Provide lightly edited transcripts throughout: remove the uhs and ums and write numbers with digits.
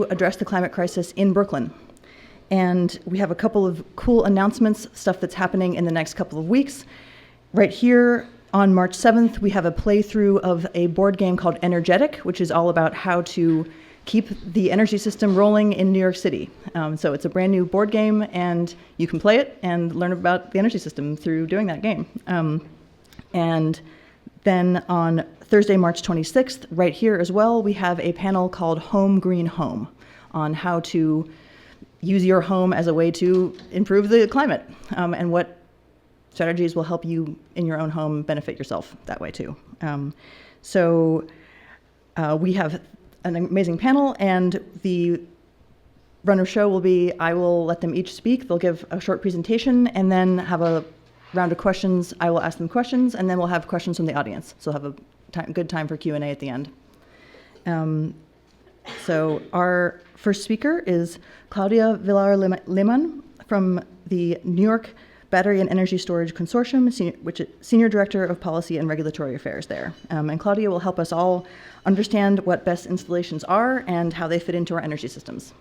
address the climate crisis in Brooklyn. And we have a couple of cool announcements, stuff that's happening in the next couple of weeks. Right here on March 7th, we have a playthrough of a board game called Energetic, which is all about how to keep the energy system rolling in New York City. So it's a brand new board game, and you can play it and learn about the energy system through doing that game. And then on Thursday, March 26th, right here as well, we have a panel called Home Green Home on how to use your home as a way to improve the climate, and what strategies will help you in your own home benefit yourself that way too. We have an amazing panel, and the runner show will be, I will let them each speak. They'll give a short presentation and then have a round of questions. I will ask them questions, and then we'll have questions from the audience. So we'll have a good time for Q&A at the end. So our first speaker is Claudia Villar-Lehmann from the New York Battery and Energy Storage Consortium, Senior Director of Policy and Regulatory Affairs there. And Claudia will help us all understand what BESS installations are and how they fit into our energy systems.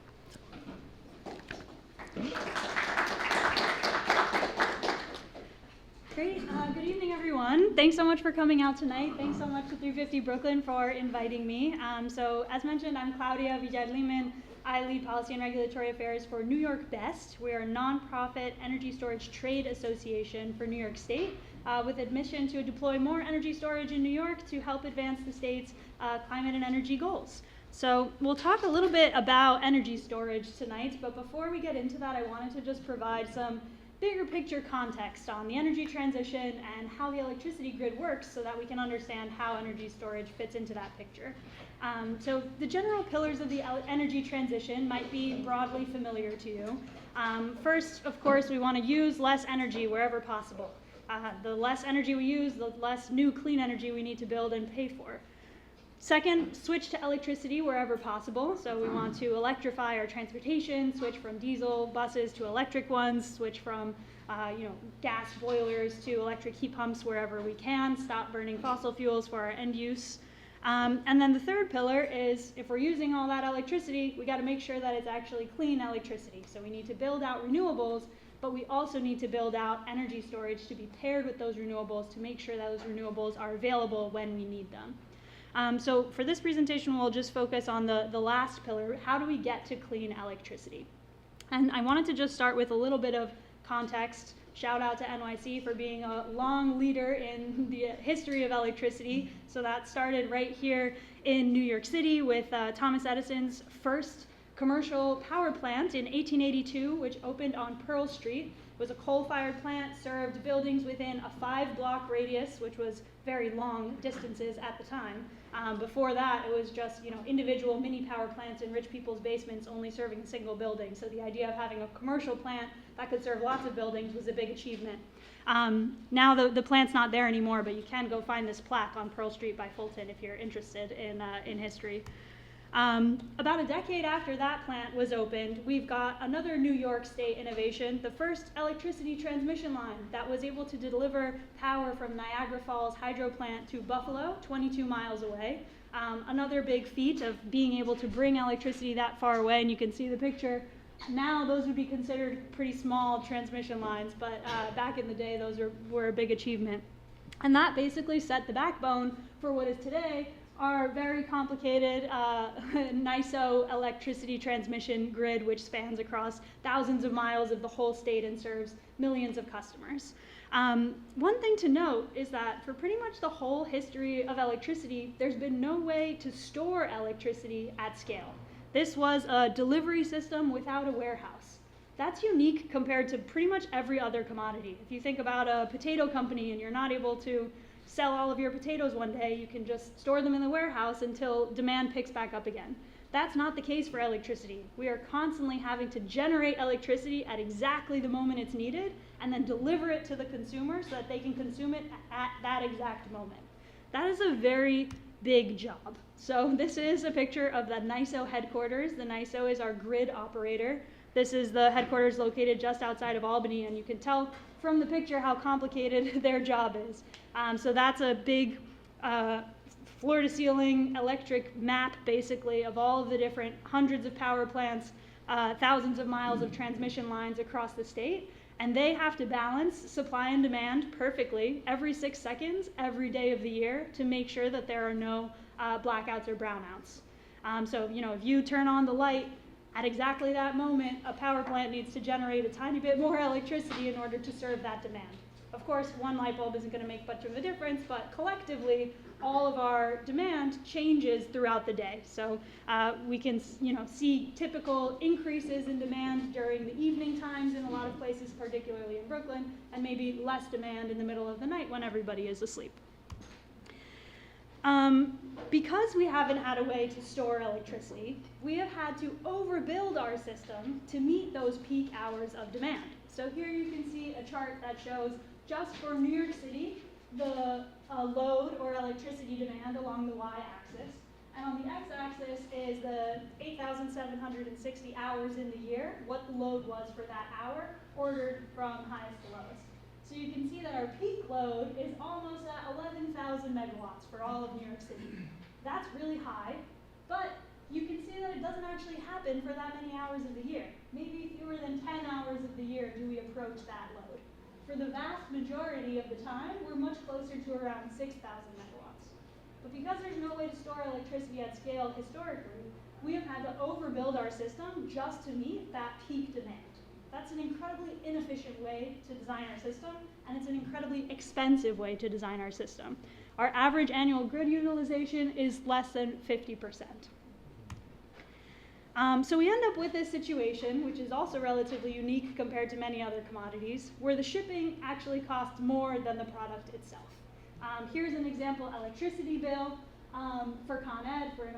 Great. Good evening, everyone. Thanks so much for coming out tonight. Thanks so much to 350 Brooklyn for inviting me. So as mentioned, I'm Claudia Villar-Lehmann. I lead Policy and Regulatory Affairs for New York BESS. We are a nonprofit energy storage trade association for New York State with a mission to deploy more energy storage in New York to help advance the state's climate and energy goals. So we'll talk a little bit about energy storage tonight, but before we get into that, I wanted to just provide some bigger picture context on the energy transition and how the electricity grid works so that we can understand how energy storage fits into that picture. So the general pillars of the energy transition might be broadly familiar to you. First, of course, we want to use less energy wherever possible. The less energy we use, the less new clean energy we need to build and pay for. Second, switch to electricity wherever possible. So we want to electrify our transportation, switch from diesel buses to electric ones, switch from gas boilers to electric heat pumps wherever we can, stop burning fossil fuels for our end use. And then the third pillar is, if we're using all that electricity, we got to make sure that it's actually clean electricity. So we need to build out renewables, but we also need to build out energy storage to be paired with those renewables to make sure that those renewables are available when we need them. So for this presentation, we'll just focus on the last pillar. How do we get to clean electricity? And I wanted to just start with a little bit of context. Shout out to NYC for being a long leader in the history of electricity. So that started right here in New York City with Thomas Edison's first commercial power plant in 1882, which opened on Pearl Street. It was a coal-fired plant, served buildings within a 5-block radius, which was very long distances at the time. Before that, it was just individual mini power plants in rich people's basements only serving a single building. So the idea of having a commercial plant that could serve lots of buildings was a big achievement. Now the plant's not there anymore, but you can go find this plaque on Pearl Street by Fulton if you're interested in history. About a decade after that plant was opened, we've got another New York State innovation, the first electricity transmission line that was able to deliver power from Niagara Falls hydro plant to Buffalo, 22 miles away. Another big feat of being able to bring electricity that far away, and you can see the picture. Now those would be considered pretty small transmission lines, but back in the day those were a big achievement. And that basically set the backbone for what is today our very complicated NYSO electricity transmission grid, which spans across thousands of miles of the whole state and serves millions of customers. One thing to note is that for pretty much the whole history of electricity, there's been no way to store electricity at scale. This was a delivery system without a warehouse. That's unique compared to pretty much every other commodity. If you think about a potato company and you're not able to sell all of your potatoes one day, you can just store them in the warehouse until demand picks back up again. That's not the case for electricity. We are constantly having to generate electricity at exactly the moment it's needed and then deliver it to the consumer so that they can consume it at that exact moment. That is a very big job. So this is a picture of the NYSO headquarters. The NYSO is our grid operator. This is the headquarters located just outside of Albany, and you can tell from the picture how complicated their job is. So that's a big floor-to-ceiling electric map, basically, of all of the different hundreds of power plants, thousands of miles of transmission lines across the state, and they have to balance supply and demand perfectly every 6 seconds, every day of the year, to make sure that there are no blackouts or brownouts. So, if you turn on the light at exactly that moment, a power plant needs to generate a tiny bit more electricity in order to serve that demand. Of course, one light bulb isn't going to make much of a difference, but collectively, all of our demand changes throughout the day. So we can, see typical increases in demand during the evening times in a lot of places, particularly in Brooklyn, and maybe less demand in the middle of the night when everybody is asleep. Because we haven't had a way to store electricity, we have had to overbuild our system to meet those peak hours of demand. So here you can see a chart that shows, just for New York City, the load or electricity demand along the y-axis. And on the x-axis is the 8,760 hours in the year, what the load was for that hour, ordered from highest to lowest. So you can see that our peak load is almost at 11,000 megawatts for all of New York City. That's really high, but you can see that it doesn't actually happen for that many hours of the year. Maybe fewer than 10 hours of the year do we approach that load. For the vast majority of the time, we're much closer to around 6,000 megawatts. But because there's no way to store electricity at scale historically, we have had to overbuild our system just to meet that peak demand. That's an incredibly inefficient way to design our system, and it's an incredibly expensive way to design our system. Our average annual grid utilization is less than 50%. So we end up with this situation, which is also relatively unique compared to many other commodities, where the shipping actually costs more than the product itself. Here's an example electricity bill for Con Ed, for an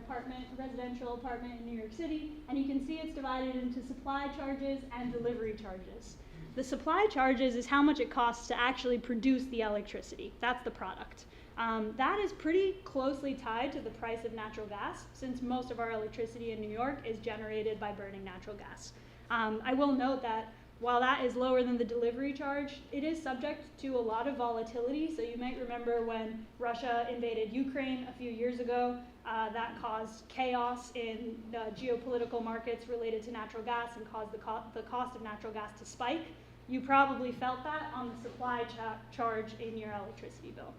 residential apartment in New York City, and you can see it's divided into supply charges and delivery charges. The supply charges is how much it costs to actually produce the electricity. That's the product. That is pretty closely tied to the price of natural gas, since most of our electricity in New York is generated by burning natural gas. I will note that while that is lower than the delivery charge, it is subject to a lot of volatility. So you might remember when Russia invaded Ukraine a few years ago, that caused chaos in the geopolitical markets related to natural gas and caused the cost of natural gas to spike. You probably felt that on the supply charge in your electricity bill.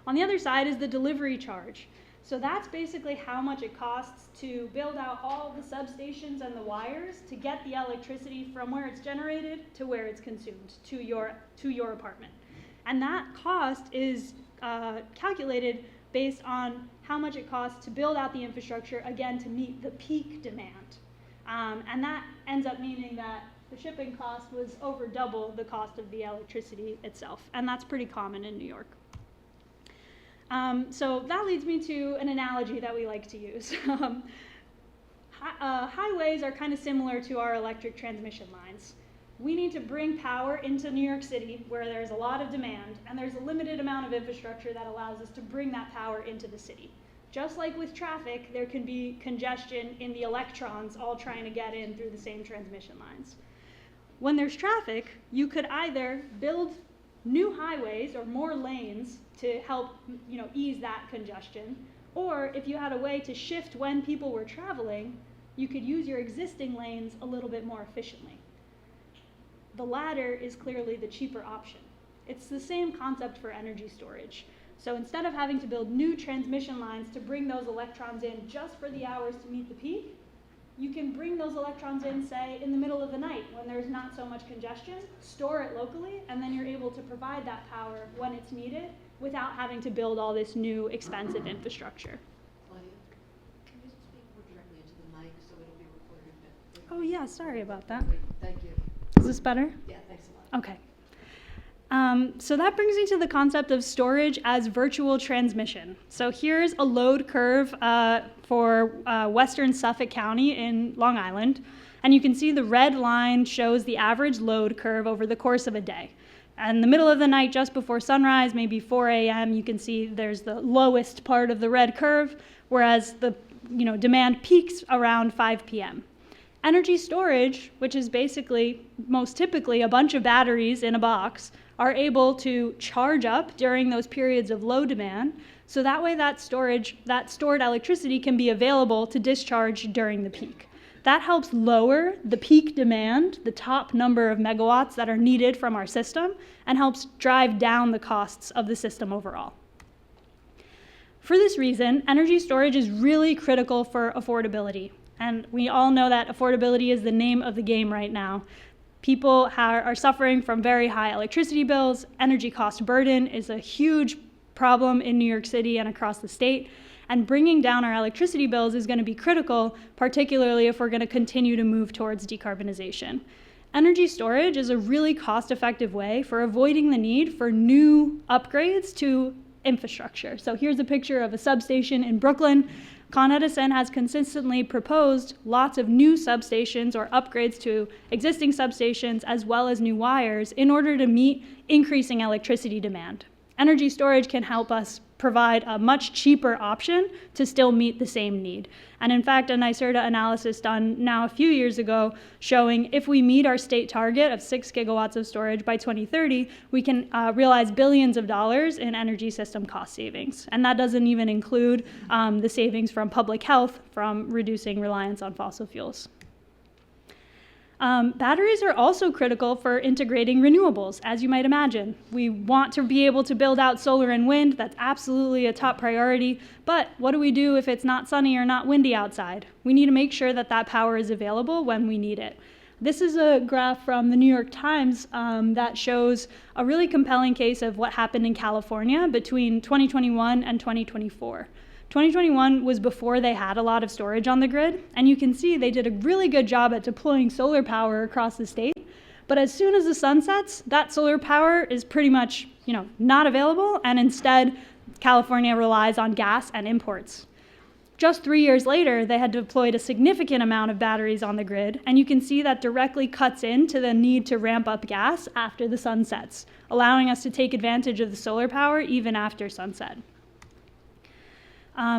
On the other side is the delivery charge. So that's basically how much it costs to build out all the substations and the wires to get the electricity from where it's generated to where it's consumed, to your apartment. And that cost is calculated based on how much it costs to build out the infrastructure, again, to meet the peak demand. And that ends up meaning that the shipping cost was over double the cost of the electricity itself. And that's pretty common in New York. So that leads me to an analogy that we like to use. Highways are kind of similar to our electric transmission lines. We need to bring power into New York City where there's a lot of demand, and there's a limited amount of infrastructure that allows us to bring that power into the city. Just like with traffic, there can be congestion in the electrons all trying to get in through the same transmission lines. When there's traffic, you could either build new highways or more lanes to help ease that congestion, or if you had a way to shift when people were traveling, you could use your existing lanes a little bit more efficiently. The latter is clearly the cheaper option. It's the same concept for energy storage. So instead of having to build new transmission lines to bring those electrons in just for the hours to meet the peak, you can bring those electrons in, say, in the middle of the night when there's not so much congestion, store it locally, and then you're able to provide that power when it's needed without having to build all this new expensive infrastructure. Claudia, can you speak more directly into the mic so it'll be recorded better? Oh yeah, sorry about that. Thank you. Is this better? Yeah, thanks a lot. Okay. So that brings me to the concept of storage as virtual transmission. So here's a load curve for Western Suffolk County in Long Island. And you can see the red line shows the average load curve over the course of a day. And in the middle of the night, just before sunrise, maybe 4 a.m., you can see there's the lowest part of the red curve, whereas the demand peaks around 5 p.m. Energy storage, which is basically most typically a bunch of batteries in a box, are able to charge up during those periods of low demand So that way that stored electricity can be available to discharge during the peak. That helps lower the peak demand, the top number of megawatts that are needed from our system, and helps drive down the costs of the system overall. For this reason, energy storage is really critical for affordability. And we all know that affordability is the name of the game right now. People are suffering from very high electricity bills. Energy cost burden is a huge problem in New York City and across the state. And bringing down our electricity bills is going to be critical, particularly if we're going to continue to move towards decarbonization. Energy storage is a really cost-effective way for avoiding the need for new upgrades to infrastructure. So here's a picture of a substation in Brooklyn. Con Edison has consistently proposed lots of new substations or upgrades to existing substations as well as new wires in order to meet increasing electricity demand. Energy storage can help us provide a much cheaper option to still meet the same need. And in fact, a NYSERDA analysis done now a few years ago showing if we meet our state target of 6 gigawatts of storage by 2030, we can realize billions of dollars in energy system cost savings. And that doesn't even include the savings from public health from reducing reliance on fossil fuels. Batteries are also critical for integrating renewables, as you might imagine. We want to be able to build out solar and wind. That's absolutely a top priority. But what do we do if it's not sunny or not windy outside? We need to make sure that that power is available when we need it. This is a graph from the New York Times that shows a really compelling case of what happened in California between 2021 and 2024. 2021 was before they had a lot of storage on the grid, and you can see they did a really good job at deploying solar power across the state. But as soon as the sun sets, that solar power is pretty much, not available, and instead California relies on gas and imports. Just 3 years later, they had deployed a significant amount of batteries on the grid, and you can see that directly cuts into the need to ramp up gas after the sun sets, allowing us to take advantage of the solar power even after sunset.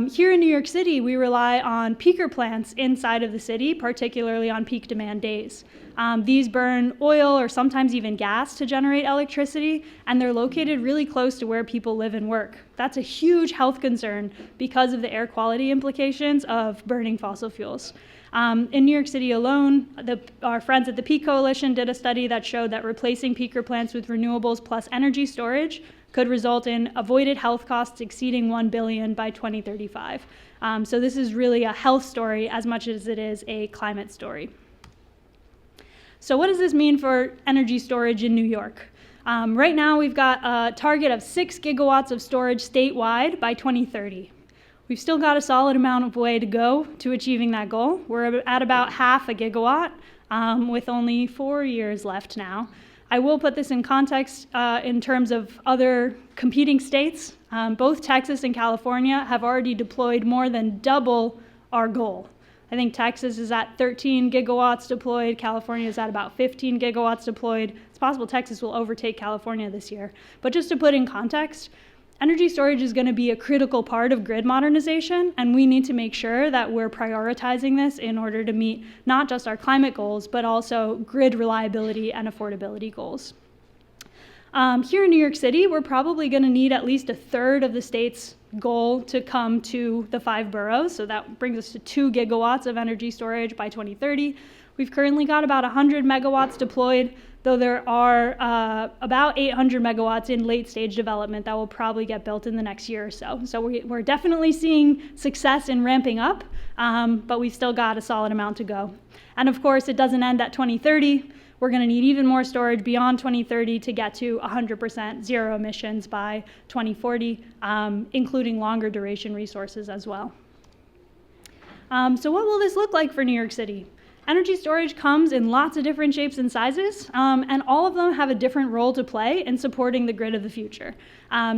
Here in New York City, we rely on peaker plants inside of the city, particularly on peak demand days. These burn oil or sometimes even gas to generate electricity, and they're located really close to where people live and work. That's a huge health concern because of the air quality implications of burning fossil fuels. In New York City alone, our friends at the Peak Coalition did a study that showed that replacing peaker plants with renewables plus energy storage could result in avoided health costs exceeding $1 billion by 2035. So this is really a health story as much as it is a climate story. So what does this mean for energy storage in New York? Right now we've got a target of 6 gigawatts of storage statewide by 2030. We've still got a solid amount of way to go to achieving that goal. We're at about half a gigawatt with only 4 years left now. I will put this in context in terms of other competing states. Both Texas and California have already deployed more than double our goal. I think Texas is at 13 gigawatts deployed. California is at about 15 gigawatts deployed. It's possible Texas will overtake California this year. But just to put in context, energy storage is going to be a critical part of grid modernization, and we need to make sure that we're prioritizing this in order to meet not just our climate goals, but also grid reliability and affordability goals. Here in New York City, we're probably going to need at least a third of the state's goal to come to the 5 boroughs, so that brings us to 2 gigawatts of energy storage by 2030. We've currently got about 100 megawatts deployed, though there are about 800 megawatts in late stage development that will probably get built in the next year or so. So we're definitely seeing success in ramping up, but we've still got a solid amount to go. And of course, it doesn't end at 2030. We're going to need even more storage beyond 2030 to get to 100% zero emissions by 2040, including longer duration resources as well. So what will this look like for New York City? Energy storage comes in lots of different shapes and sizes, and all of them have a different role to play in supporting the grid of the future.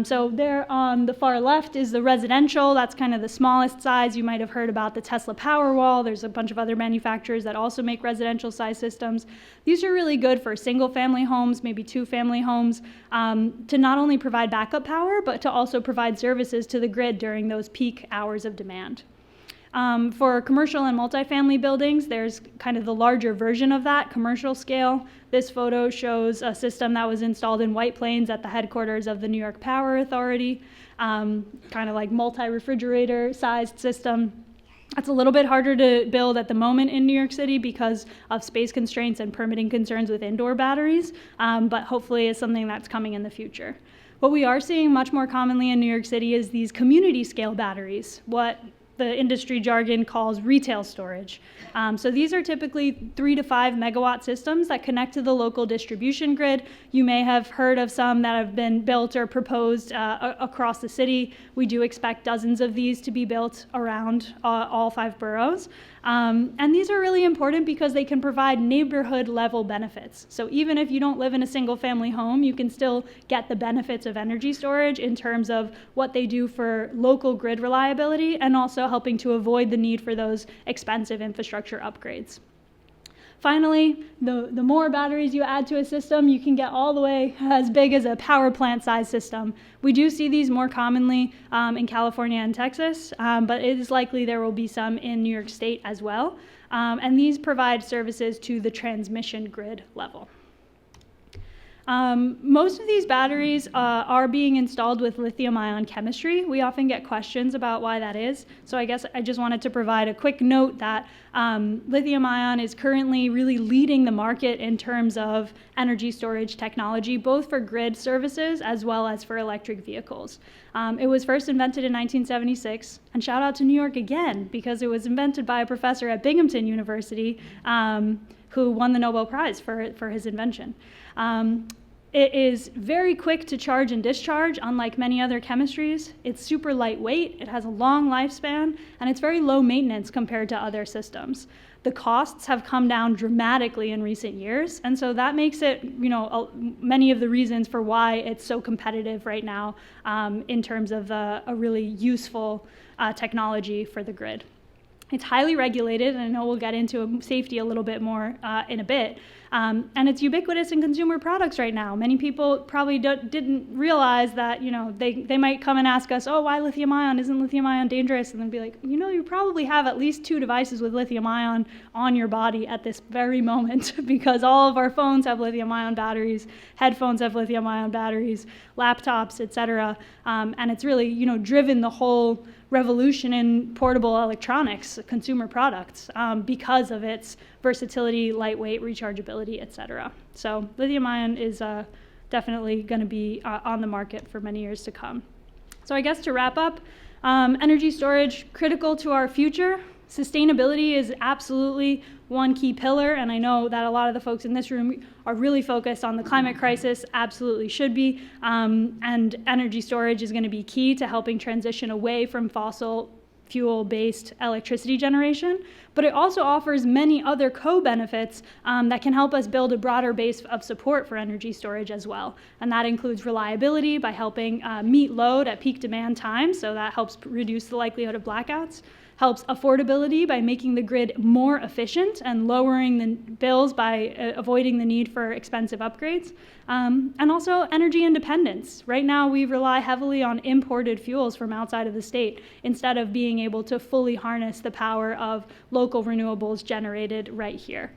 So there on the far left is the residential. That's kind of the smallest size. You might have heard about the Tesla Powerwall. There's a bunch of other manufacturers that also make residential size systems. These are really good for single family homes, maybe 2 family homes, to not only provide backup power, but to also provide services to the grid during those peak hours of demand. For commercial and multifamily buildings, there's kind of the larger version of that, commercial scale. This photo shows a system that was installed in White Plains at the headquarters of the New York Power Authority, kind of like multi-refrigerator sized system. It's a little bit harder to build at the moment in New York City because of space constraints and permitting concerns with indoor batteries, but hopefully it's something that's coming in the future. What we are seeing much more commonly in New York City is these community scale batteries, what the industry jargon calls retail storage. So these are typically 3 to 5 megawatt systems that connect to the local distribution grid. You may have heard of some that have been built or proposed across the city. We do expect dozens of these to be built around all 5 boroughs. And these are really important because they can provide neighborhood level benefits. So even if you don't live in a single family home, you can still get the benefits of energy storage in terms of what they do for local grid reliability and also helping to avoid the need for those expensive infrastructure upgrades. Finally, the more batteries you add to a system, you can get all the way as big as a power plant size system. We do see these more commonly in California and Texas, but it is likely there will be some in New York State as well. And these provide services to the transmission grid level. Most of these batteries are being installed with lithium-ion chemistry. We often get questions about why that is. So I guess I just wanted to provide a quick note that lithium-ion is currently really leading the market in terms of energy storage technology, both for grid services as well as for electric vehicles. It was first invented in 1976, and shout out to New York again, because it was invented by a professor at Binghamton University who won the Nobel Prize for his invention. It is very quick to charge and discharge, unlike many other chemistries. It's super lightweight, it has a long lifespan, and it's very low maintenance compared to other systems. The costs have come down dramatically in recent years, and so that makes it, many of the reasons for why it's so competitive right now in terms of a really useful technology for the grid. It's highly regulated, and I know we'll get into safety a little bit more in a bit. And it's ubiquitous in consumer products right now. Many people probably didn't realize that, they might come and ask us, oh, why lithium ion? Isn't lithium ion dangerous? And then be like, you probably have at least 2 devices with lithium ion on your body at this very moment because all of our phones have lithium ion batteries, headphones have lithium ion batteries, laptops, et cetera. And it's really, driven the whole revolution in portable electronics, consumer products, because of its versatility, lightweight, rechargeability, et cetera. So lithium ion is definitely going to be on the market for many years to come. So I guess to wrap up, energy storage, critical to our future. Sustainability is absolutely one key pillar, and I know that a lot of the folks in this room are really focused on the climate crisis, absolutely should be, and energy storage is going to be key to helping transition away from fossil fuel-based electricity generation, but it also offers many other co-benefits that can help us build a broader base of support for energy storage as well. And that includes reliability by helping meet load at peak demand times, so that helps reduce the likelihood of blackouts, helps affordability by making the grid more efficient and lowering the bills by avoiding the need for expensive upgrades, and also energy independence. Right now we rely heavily on imported fuels from outside of the state instead of being able to fully harness the power of local renewables generated right here.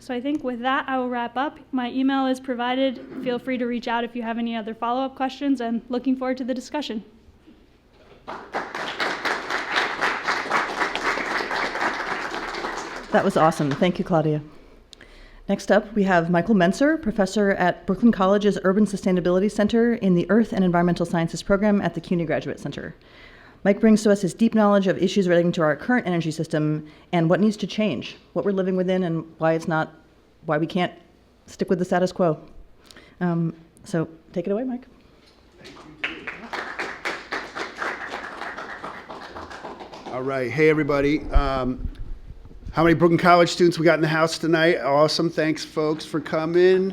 So I think with that I will wrap up. My email is provided. Feel free to reach out if you have any other follow-up questions, and looking forward to the discussion. That was awesome. Thank you, Claudia. Next up, we have Michael Menser, professor at Brooklyn College's Urban Sustainability Center in the Earth and Environmental Sciences program at the CUNY Graduate Center. Mike brings to us his deep knowledge of issues relating to our current energy system and what needs to change, what we're living within, and why we can't stick with the status quo. So take it away, Mike. All right. Hey, everybody. How many Brooklyn College students we got in the house tonight? Awesome. Thanks, folks, for coming.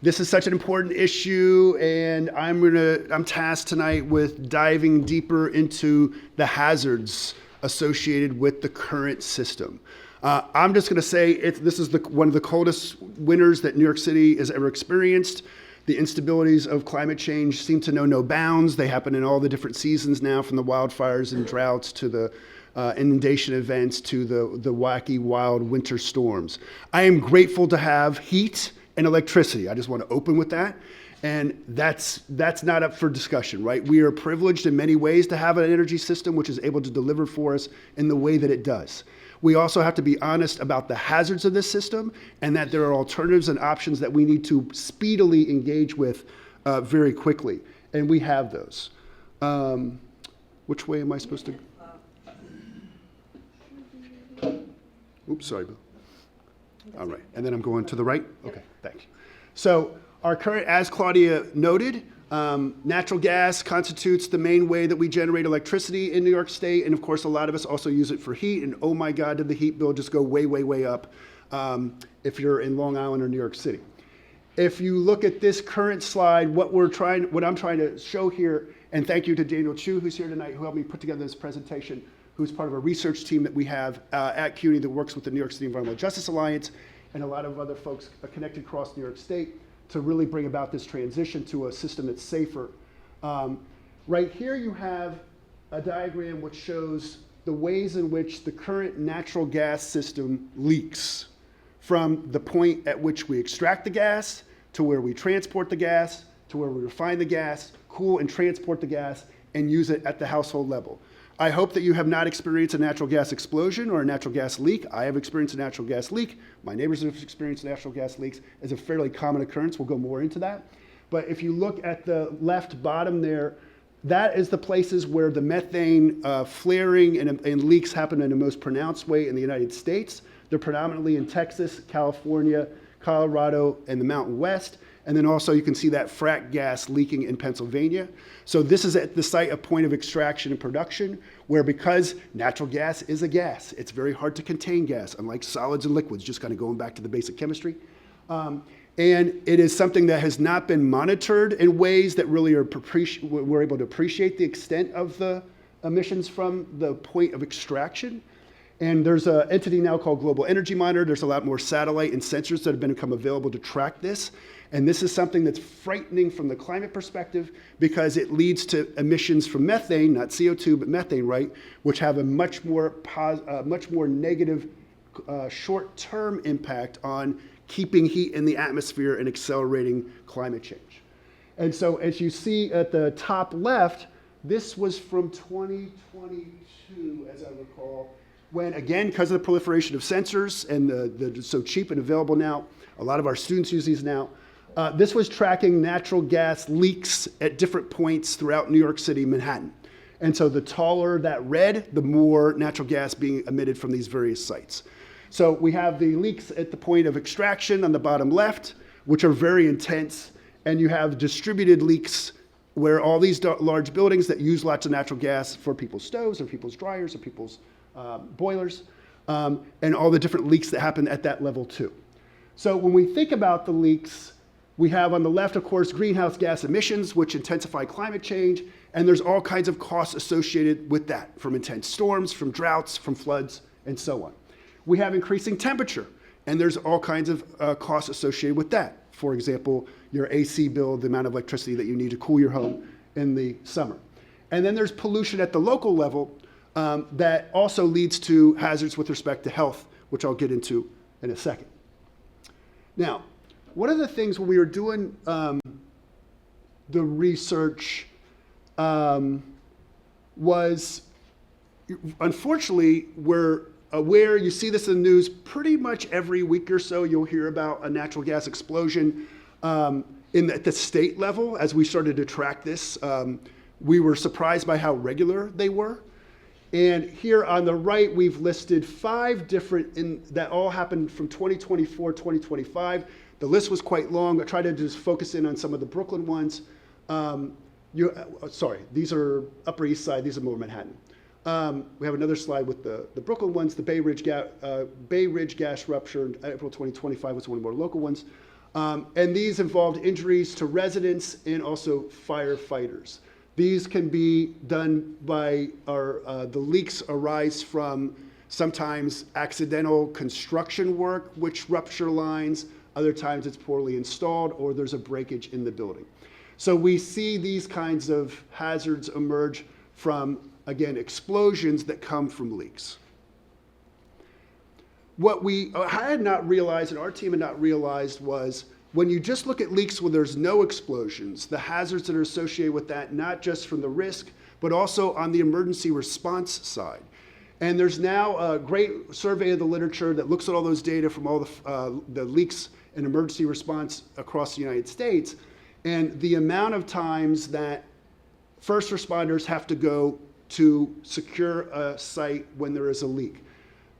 This is such an important issue, and I'm tasked tonight with diving deeper into the hazards associated with the current system. I'm just going to say this is one of the coldest winters that New York City has ever experienced. The instabilities of climate change seem to know no bounds. They happen in all the different seasons now, from the wildfires and droughts to the inundation events to the wacky, wild winter storms. I am grateful to have heat and electricity. I just want to open with that. And that's not up for discussion, right? We are privileged in many ways to have an energy system which is able to deliver for us in the way that it does. We also have to be honest about the hazards of this system and that there are alternatives and options that we need to speedily engage with very quickly. And we have those. Which way am I supposed to? Oops, sorry, Bill. All right, and then I'm going to the right? Okay, thanks. So our current, as Claudia noted, natural gas constitutes the main way that we generate electricity in New York State, and of course a lot of us also use it for heat, and oh my God, did the heat bill just go way, way, way up if you're in Long Island or New York City. If you look at this current slide, what I'm trying to show here, and thank you to Daniel Chu, who's here tonight, who helped me put together this presentation, who's part of a research team that we have at CUNY that works with the New York City Environmental Justice Alliance and a lot of other folks connected across New York State to really bring about this transition to a system that's safer. Right here you have a diagram which shows the ways in which the current natural gas system leaks from the point at which we extract the gas to where we transport the gas to where we refine the gas, cool and transport the gas, and use it at the household level. I hope that you have not experienced a natural gas explosion or a natural gas leak. I have experienced a natural gas leak. My neighbors have experienced natural gas leaks. It's a fairly common occurrence. We'll go more into that. But if you look at the left bottom there, that is the places where the methane flaring and leaks happen in the most pronounced way in the United States. They're predominantly in Texas, California, Colorado, and the Mountain West. And then also you can see that frack gas leaking in Pennsylvania. So this is at the site of point of extraction and production, where because natural gas is a gas, it's very hard to contain gas, unlike solids and liquids, just kind of going back to the basic chemistry. And it is something that has not been monitored in ways that really we're able to appreciate the extent of the emissions from the point of extraction. And there's an entity now called Global Energy Monitor. There's a lot more satellite and sensors that have become available to track this. And this is something that's frightening from the climate perspective because it leads to emissions from methane, not CO2, but methane, right? Which have a much more negative short-term impact on keeping heat in the atmosphere and accelerating climate change. And so as you see at the top left, this was from 2022, as I recall, when, again, because of the proliferation of sensors and they're so cheap and available now, a lot of our students use these now. This was tracking natural gas leaks at different points throughout New York City, Manhattan. And so the taller that red, the more natural gas being emitted from these various sites. So we have the leaks at the point of extraction on the bottom left, which are very intense. And you have distributed leaks where all these large buildings that use lots of natural gas for people's stoves or people's dryers or people's boilers, and all the different leaks that happen at that level too. So when we think about the leaks, we have on the left, of course, greenhouse gas emissions, which intensify climate change, and there's all kinds of costs associated with that, from intense storms, from droughts, from floods, and so on. We have increasing temperature, and there's all kinds of costs associated with that. For example, your AC bill, the amount of electricity that you need to cool your home in the summer. And then there's pollution at the local level that also leads to hazards with respect to health, which I'll get into in a second. Now, one of the things when we were doing the research was, unfortunately, we're aware, you see this in the news pretty much every week or so, you'll hear about a natural gas explosion at the state level. As we started to track this, we were surprised by how regular they were. And here on the right, we've listed 5 different, that all happened from 2024, 2025. The list was quite long. I tried to just focus in on some of the Brooklyn ones. Sorry, these are Upper East Side, these are more Manhattan. We have another slide with the Brooklyn ones. The Bay Ridge gas rupture in April 2025 was one of the more local ones. And these involved injuries to residents and also firefighters. These can be done by the leaks arise from sometimes accidental construction work, which rupture lines, Other times it's poorly installed or there's a breakage in the building. So we see these kinds of hazards emerge from, again, explosions that come from leaks. What we had not realized, and our team had not realized, was when you just look at leaks where there's no explosions, the hazards that are associated with that, not just from the risk, but also on the emergency response side. And there's now a great survey of the literature that looks at all those data from all the leaks and emergency response across the United States, and the amount of times that first responders have to go to secure a site when there is a leak.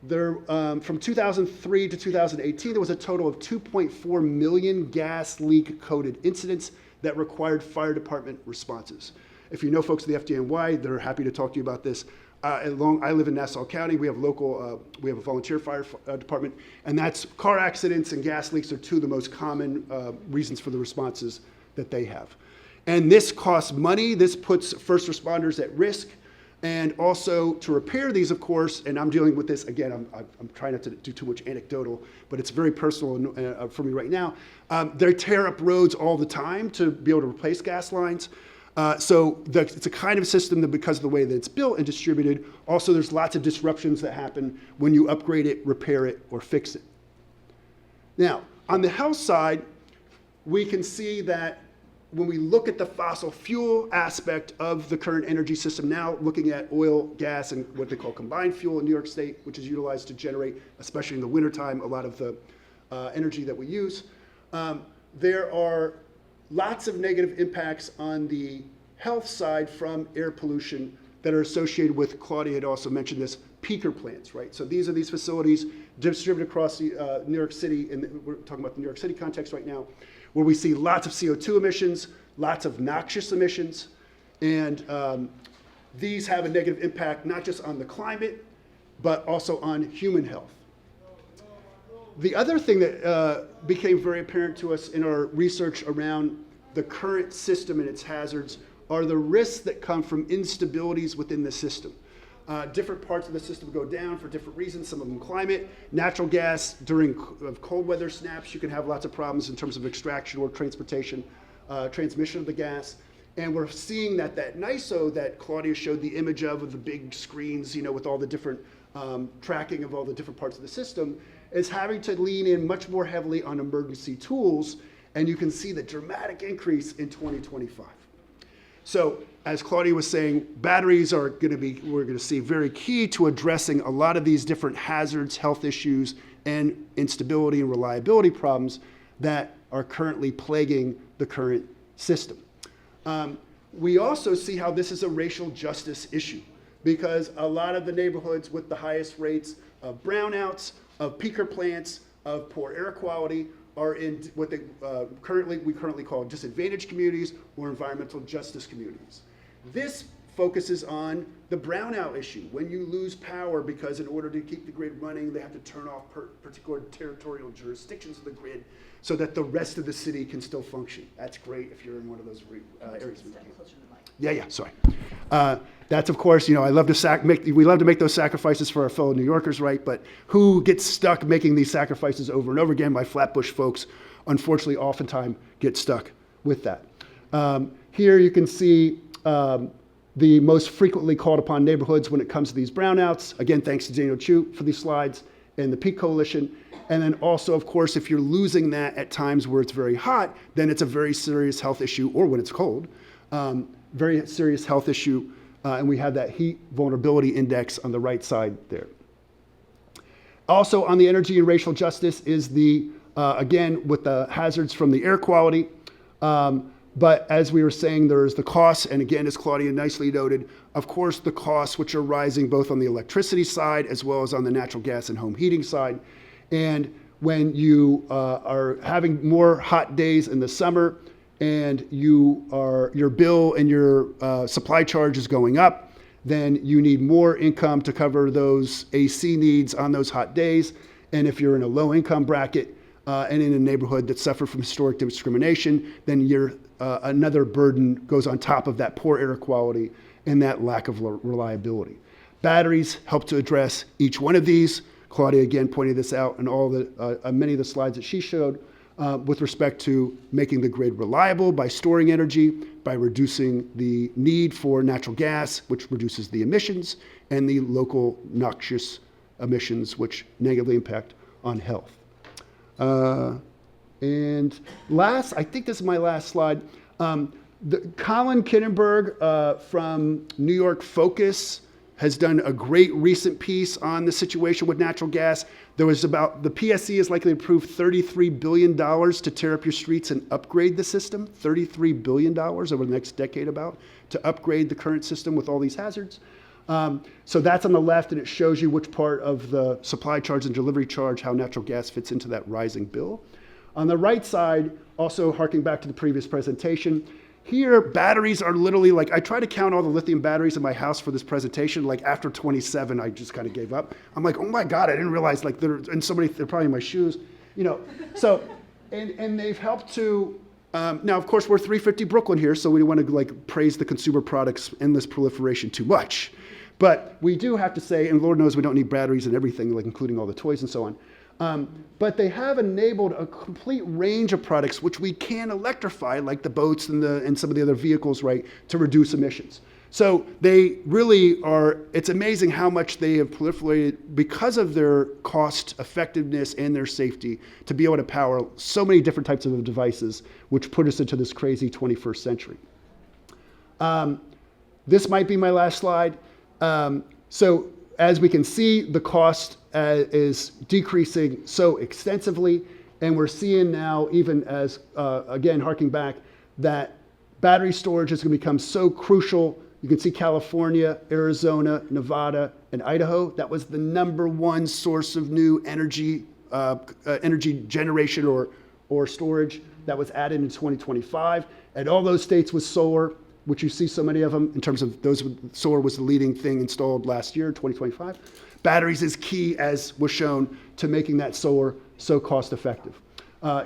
There, from 2003 to 2018, there was a total of 2.4 million gas leak coded incidents that required fire department responses. If you know folks at the FDNY, they're happy to talk to you about this. I live in Nassau County. We have we have a volunteer fire department, and that's car accidents and gas leaks are two of the most common reasons for the responses that they have. And this costs money. This puts first responders at risk. And also to repair these, of course, and I'm dealing with this, again, I'm trying not to do too much anecdotal, but it's very personal for me right now. They tear up roads all the time to be able to replace gas lines. So it's a kind of system that, because of the way that it's built and distributed, also there's lots of disruptions that happen when you upgrade it, repair it, or fix it. Now, on the health side, we can see that when we look at the fossil fuel aspect of the current energy system now, looking at oil, gas, and what they call combined fuel in New York State, which is utilized to generate, especially in the wintertime, a lot of the energy that we use, there are lots of negative impacts on the health side from air pollution that are associated with, Claudia had also mentioned this, peaker plants, right? So these are these facilities distributed across the New York City, and we're talking about the New York City context right now, where we see lots of CO2 emissions, lots of noxious emissions, and these have a negative impact not just on the climate, but also on human health. The other thing that became very apparent to us in our research around the current system and its hazards are the risks that come from instabilities within the system. Different parts of the system go down for different reasons, some of them climate. Natural gas, during cold weather snaps, you can have lots of problems in terms of extraction or transportation, transmission of the gas. And we're seeing that NYSO that Claudia showed the image of the big screens, with all the different tracking of all the different parts of the system, is having to lean in much more heavily on emergency tools. And you can see the dramatic increase in 2025. So as Claudia was saying, batteries are we're going to see very key to addressing a lot of these different hazards, health issues, and instability and reliability problems that are currently plaguing the current system. We also see how this is a racial justice issue, because a lot of the neighborhoods with the highest rates of brownouts, of peaker plants, of poor air quality are in what we currently call disadvantaged communities or environmental justice communities. This focuses on the brownout issue, when you lose power because in order to keep the grid running, they have to turn off particular territorial jurisdictions of the grid so that the rest of the city can still function. That's great if you're in one of those areas. Yeah, sorry. That's, of course, I love to we love to make those sacrifices for our fellow New Yorkers, right? But who gets stuck making these sacrifices over and over again? My Flatbush folks, unfortunately, oftentimes get stuck with that. Here you can see the most frequently called upon neighborhoods when it comes to these brownouts. Again, thanks to Daniel Chu for these slides and the Peak Coalition. And then also, of course, if you're losing that at times where it's very hot, then it's a very serious health issue, or when it's cold, very serious health issue. And we have that heat vulnerability index on the right side there. Also on the energy and racial justice is again, with the hazards from the air quality. But as we were saying, there's the costs, and again, as Claudia nicely noted, of course, the costs which are rising both on the electricity side as well as on the natural gas and home heating side. And when you are having more hot days in the summer and your bill and your supply charge is going up, then you need more income to cover those AC needs on those hot days. And if you're in a low income bracket and in a neighborhood that suffered from historic discrimination, then another burden goes on top of that poor air quality and that lack of reliability. Batteries help to address each one of these. Claudia again pointed this out in many of the slides that she showed. with respect to making the grid reliable by storing energy, by reducing the need for natural gas, which reduces the emissions, and the local noxious emissions, which negatively impact on health. And last, I think this is my last slide. Colin Kinnenberg from New York Focus has done a great recent piece on the situation with natural gas. The PSC is likely to approve $33 billion to tear up your streets and upgrade the system, $33 billion over the next decade to upgrade the current system with all these hazards. So that's on the left, and it shows you which part of the supply charge and delivery charge, how natural gas fits into that rising bill. On the right side, also harking back to the previous presentation, here, batteries are literally like, I try to count all the lithium batteries in my house for this presentation. Like after 27, I just kind of gave up. I'm like, oh my God, I didn't realize like they're probably in my shoes, So, and they've helped to, now of course we're 350 Brooklyn here, so we don't want to like praise the consumer products endless proliferation too much. But we do have to say, and Lord knows we don't need batteries and everything, like including all the toys and so on. But they have enabled a complete range of products which we can electrify, like the boats and some of the other vehicles, right, to reduce emissions. So they really are, it's amazing how much they have proliferated because of their cost effectiveness and their safety to be able to power so many different types of devices, which put us into this crazy 21st century. This might be my last slide. So as we can see, the cost is decreasing so extensively, and we're seeing now, even as, again, harking back, that battery storage is going to become so crucial. You can see California, Arizona, Nevada, and Idaho. That was the #1 source of new energy generation or storage that was added in 2025. And all those states with solar, which you see so many of them in terms of those, solar was the leading thing installed last year, 2025. Batteries is key, as was shown, to making that solar so cost effective.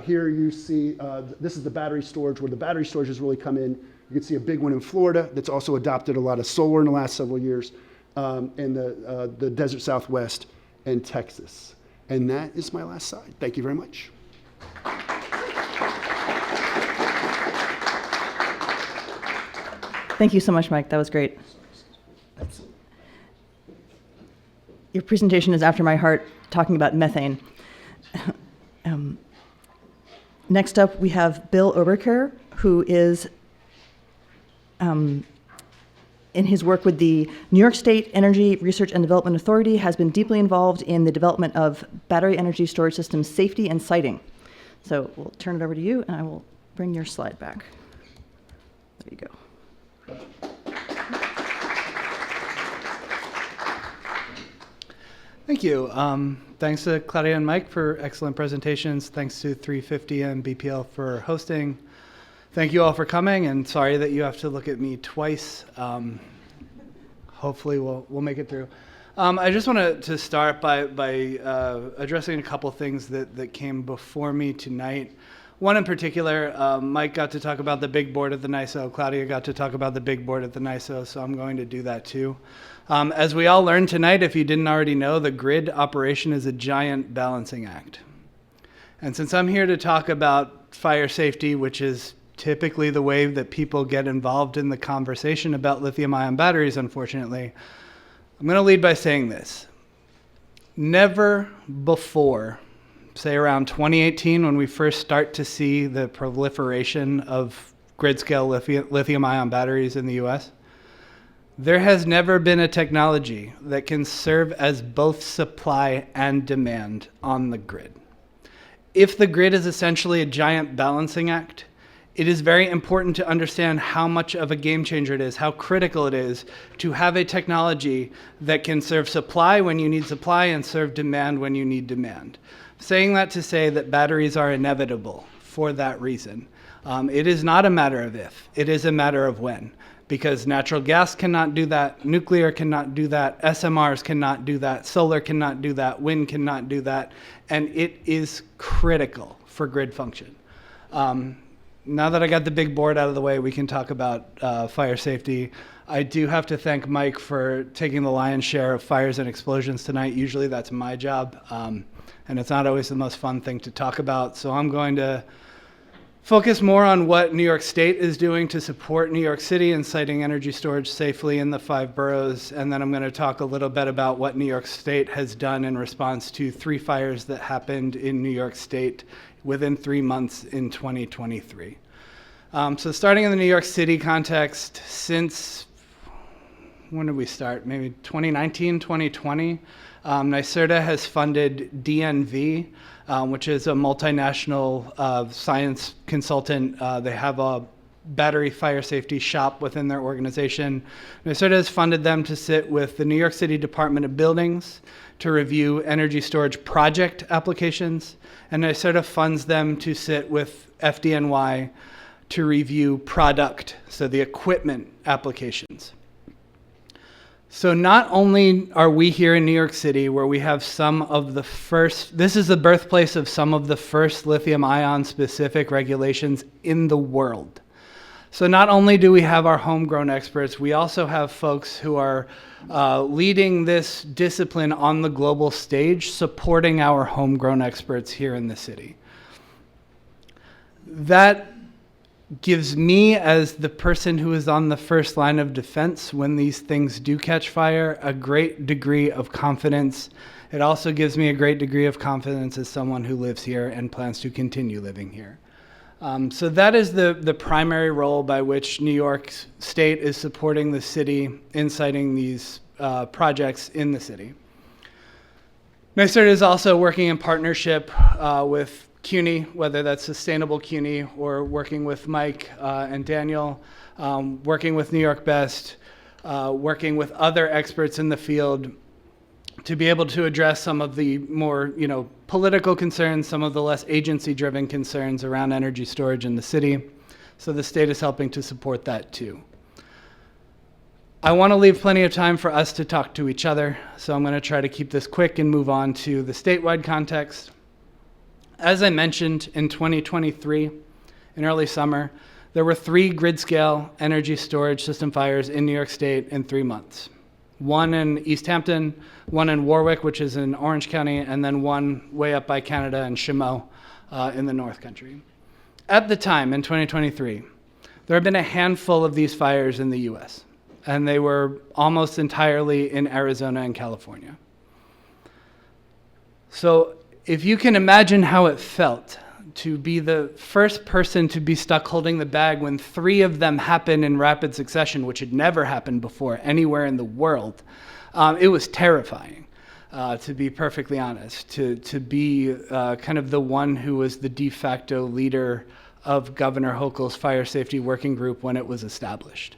Here you see, this is the battery storage, where the battery storage has really come in. You can see a big one in Florida that's also adopted a lot of solar in the last several years, in the desert Southwest and Texas. And that is my last slide. Thank you very much. Thank you so much, Mike. That was great. Your presentation is after my heart, talking about methane. Next up, we have Bill Oberkehr, who is, in his work with the New York State Energy Research and Development Authority, has been deeply involved in the development of battery energy storage systems safety and siting. So we'll turn it over to you, and I will bring your slide back. There you go. Thank you. Thanks to Claudia and Mike for excellent presentations. Thanks to 350 and BPL for hosting. Thank you all for coming, and sorry that you have to look at me twice. Hopefully we'll make it through. I just wanted to start by addressing a couple things that came before me tonight. One in particular, Mike got to talk about the big board at the NYSO. Claudia got to talk about the big board at the NYSO, so I'm going to do that too. As we all learned tonight, if you didn't already know, the grid operation is a giant balancing act. And since I'm here to talk about fire safety, which is typically the way that people get involved in the conversation about lithium-ion batteries, unfortunately, I'm going to lead by saying this. Never before, say around 2018, when we first start to see the proliferation of grid-scale lithium-ion batteries in the US, there has never been a technology that can serve as both supply and demand on the grid. If the grid is essentially a giant balancing act, it is very important to understand how much of a game changer it is, how critical it is to have a technology that can serve supply when you need supply and serve demand when you need demand. Saying that to say that batteries are inevitable for that reason. It is not a matter of if, it is a matter of when. Because natural gas cannot do that, nuclear cannot do that, SMRs cannot do that, solar cannot do that, wind cannot do that, and it is critical for grid function. Now that I got the big board out of the way, we can talk about fire safety. I do have to thank Mike for taking the lion's share of fires and explosions tonight. Usually that's my job. and it's not always the most fun thing to talk about. So I'm going to focus more on what New York State is doing to support New York City in siting energy storage safely in the 5 boroughs. And then I'm going to talk a little bit about what New York State has done in response to 3 fires that happened in New York State within 3 months in 2023. So starting in the New York City context, since, when did we start? Maybe 2019, 2020. NYSERDA has funded DNV, which is a multinational science consultant. They have a battery fire safety shop within their organization. NYSERDA has funded them to sit with the New York City Department of Buildings to review energy storage project applications, and NYSERDA funds them to sit with FDNY to review product, so the equipment applications. So not only are we here in New York City where we have some of the first, this is the birthplace of some of the first lithium-ion specific regulations in the world. So not only do we have our homegrown experts, we also have folks who are leading this discipline on the global stage, supporting our homegrown experts here in the city. That gives me, as the person who is on the first line of defense when these things do catch fire, a great degree of confidence. It also gives me a great degree of confidence as someone who lives here and plans to continue living here. So that is the primary role by which New York State is supporting the city in siting these projects in the city. NYSERDA is also working in partnership with CUNY, whether that's Sustainable CUNY or working with Mike and Daniel, working with New York BESS, working with other experts in the field to be able to address some of the more, political concerns, some of the less agency-driven concerns around energy storage in the city. So the state is helping to support that too. I want to leave plenty of time for us to talk to each other, so I'm going to try to keep this quick and move on to the statewide context. As I mentioned, in 2023, in early summer, there were 3 grid-scale energy storage system fires in New York State in 3 months. 1 in East Hampton, 1 in Warwick, which is in Orange County, and then 1 way up by Canada in Chameau in the North Country. At the time, in 2023, there had been a handful of these fires in the US, and they were almost entirely in Arizona and California. So if you can imagine how it felt to be the first person to be stuck holding the bag when 3 of them happened in rapid succession, which had never happened before anywhere in the world, it was terrifying, to be perfectly honest, to be kind of the one who was the de facto leader of Governor Hochul's fire safety working group when it was established.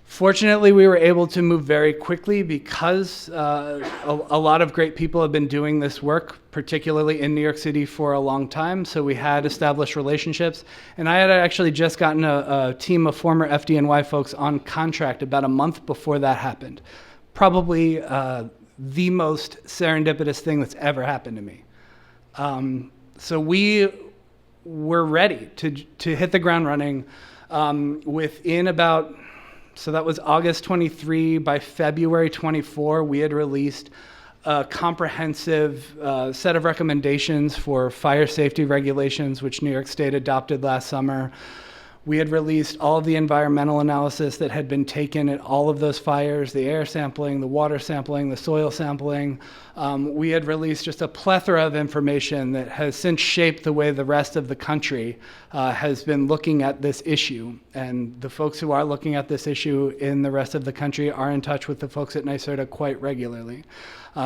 Fortunately, we were able to move very quickly because a lot of great people have been doing this work, particularly in New York City, for a long time. So we had established relationships. And I had actually just gotten a team of former FDNY folks on contract about a month before that happened. Probably the most serendipitous thing that's ever happened to me. So we were ready to hit the ground running within about... So that was August 23. By February 24, we had released a comprehensive set of recommendations for fire safety regulations, which New York State adopted last summer. We had released all of the environmental analysis that had been taken at all of those fires, the air sampling, the water sampling, the soil sampling. We had released just a plethora of information that has since shaped the way the rest of the country has been looking at this issue. And the folks who are looking at this issue in the rest of the country are in touch with the folks at NYSERDA quite regularly.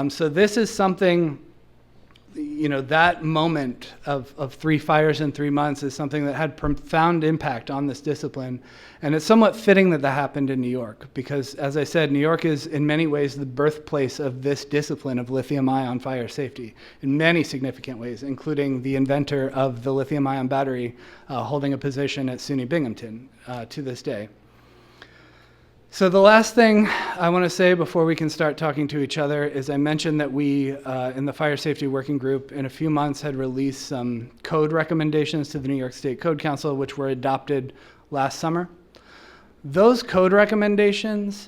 So this is something, that moment of 3 fires in 3 months is something that had profound impact on this discipline. And it's somewhat fitting that that happened in New York because, as I said, New York is in many ways the birthplace of this discipline of lithium-ion fire safety in many significant ways, including the inventor of the lithium-ion battery holding a position at SUNY Binghamton to this day. So the last thing I want to say before we can start talking to each other is I mentioned that we, in the Fire Safety Working Group, in a few months had released some code recommendations to the New York State Code Council, which were adopted last summer. Those code recommendations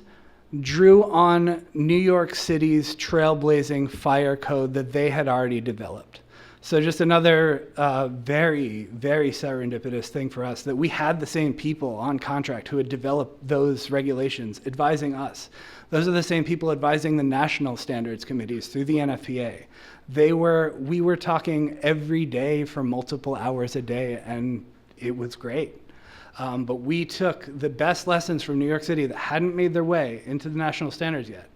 drew on New York City's trailblazing fire code that they had already developed. So just another very, very serendipitous thing for us that we had the same people on contract who had developed those regulations advising us. Those are the same people advising the national standards committees through the NFPA. We were talking every day for multiple hours a day, and it was great. But we took the best lessons from New York City that hadn't made their way into the national standards yet.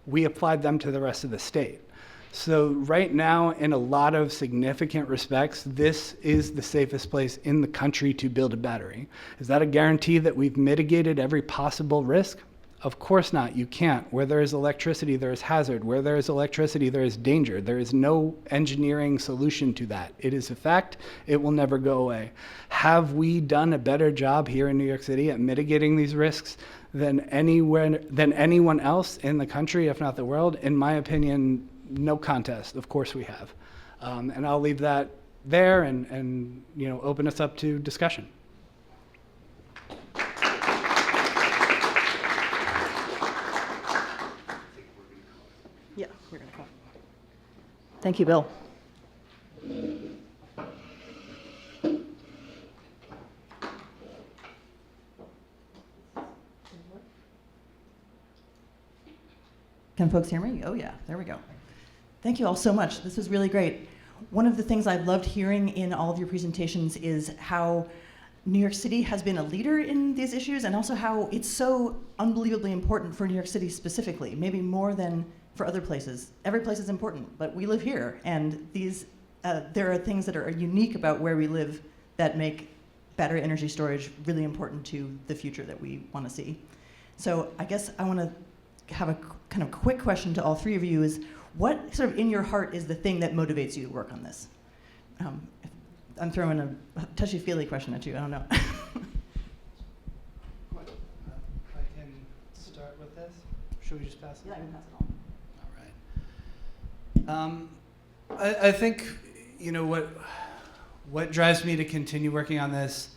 We applied them to the rest of the state. So right now, in a lot of significant respects, this is the safest place in the country to build a battery. Is that a guarantee that we've mitigated every possible risk? Of course not. You can't. Where there is electricity, there is hazard. Where there is electricity, there is danger. There is no engineering solution to that. It is a fact. It will never go away. Have we done a better job here in New York City at mitigating these risks than anyone else in the country, if not the world? In my opinion, no contest. Of course we have. And I'll leave that there and open us up to discussion. Yeah, we're going to call. Thank you, Bill. Can folks hear me? Oh yeah, there we go. Thank you all so much. This was really great. One of the things I loved hearing in all of your presentations is how New York City has been a leader in these issues, and also how it's so unbelievably important for New York City specifically, maybe more than for other places. Every place is important, but we live here, and there are things that are unique about where we live that make battery energy storage really important to the future that we want to see. So I guess I want to have a kind of quick question to all three of you is, what sort of in your heart is the thing that motivates you to work on this? I'm throwing a touchy-feely question at you, I don't know. I can start with this. Should we just pass it? Yeah, I can pass it on. All right. I think, what drives me to continue working on this,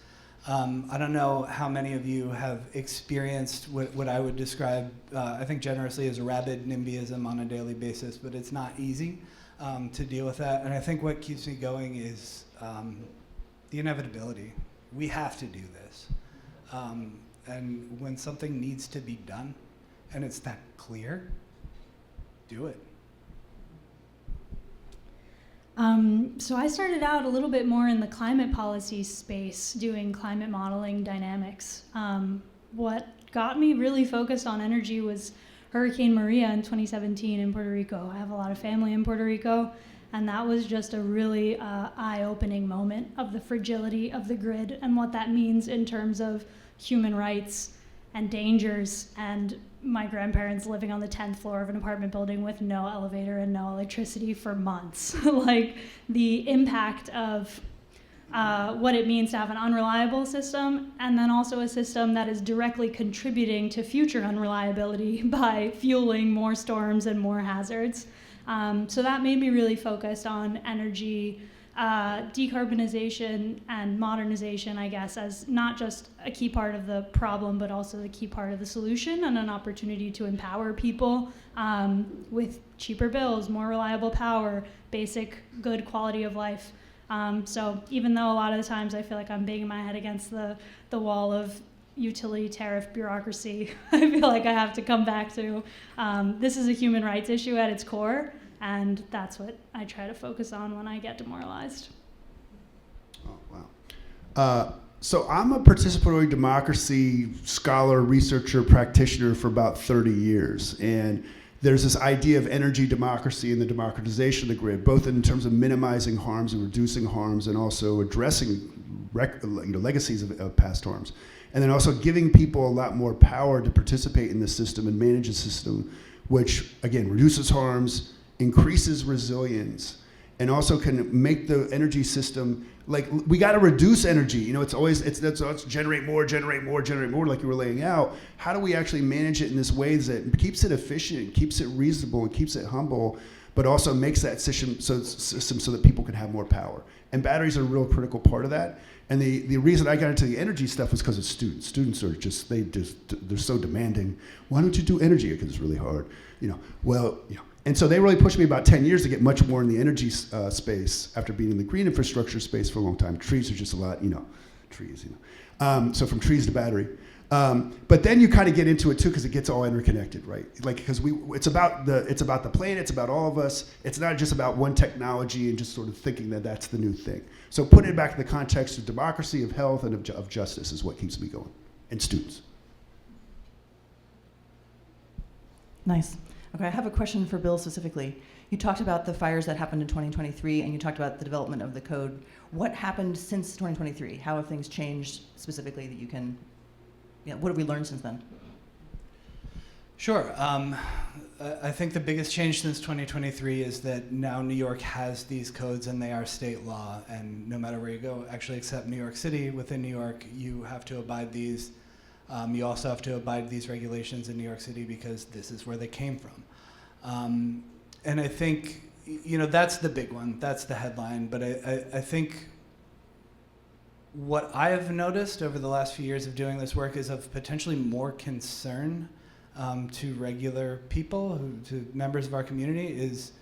I don't know how many of you have experienced what I would describe, I think generously, as a rabid NIMBYism on a daily basis, but it's not easy to deal with that. And I think what keeps me going is the inevitability. We have to do this. And when something needs to be done, and it's that clear, do it. So I started out a little bit more in the climate policy space, doing climate modeling dynamics. What got me really focused on energy was Hurricane Maria in 2017 in Puerto Rico. I have a lot of family in Puerto Rico, and that was just a really eye-opening moment of the fragility of the grid and what that means in terms of human rights and dangers, and my grandparents living on the 10th floor of an apartment building with no elevator and no electricity for months. Like, the impact of what it means to have an unreliable system, and then also a system that is directly contributing to future unreliability by fueling more storms and more hazards. So that made me really focused on energy decarbonization and modernization, I guess, as not just a key part of the problem, but also the key part of the solution, and an opportunity to empower people with cheaper bills, more reliable power, basic good quality of life. So even though a lot of the times I feel like I'm banging my head against the wall of utility tariff bureaucracy, I feel like I have to come back to this is a human rights issue at its core. And that's what I try to focus on when I get demoralized. Oh, wow. So I'm a participatory democracy scholar, researcher, practitioner for about 30 years. And there's this idea of energy democracy and the democratization of the grid, both in terms of minimizing harms and reducing harms, and also addressing legacies of past harms. And then also giving people a lot more power to participate in the system and manage the system, which, again, reduces harms, increases resilience, and also can make the energy system, like, we got to reduce energy. It's generate more, like you were laying out. How do we actually manage it in this way that keeps it efficient, keeps it reasonable, and keeps it humble, but also makes that system so that people can have more power. And batteries are a real critical part of that. And the reason I got into the energy stuff was because of students. Students are they're so demanding. Why don't you do energy? Because it's really hard. And so they really pushed me about 10 years to get much more in the energy space after being in the green infrastructure space for a long time. Trees are just a lot, trees, so from trees to battery. But then you kind of get into it too because it gets all interconnected, right? Like because it's about the planet, it's about all of us. It's not just about one technology and just sort of thinking that that's the new thing. So putting it back in the context of democracy, of health, and of justice is what keeps me going, and students. Nice. Okay, I have a question for Bill specifically. You talked about the fires that happened in 2023, and you talked about the development of the code. What happened since 2023? How have things changed specifically that you can, what have we learned since then? Sure. I think the biggest change since 2023 is that now New York has these codes and they are state law. And no matter where you go, actually except New York City, within New York, you have to abide these. You also have to abide these regulations in New York City because this is where they came from. And I think, that's the big one. That's the headline. But I think what I have noticed over the last few years of doing this work is of potentially more concern to regular people, to members of our community, is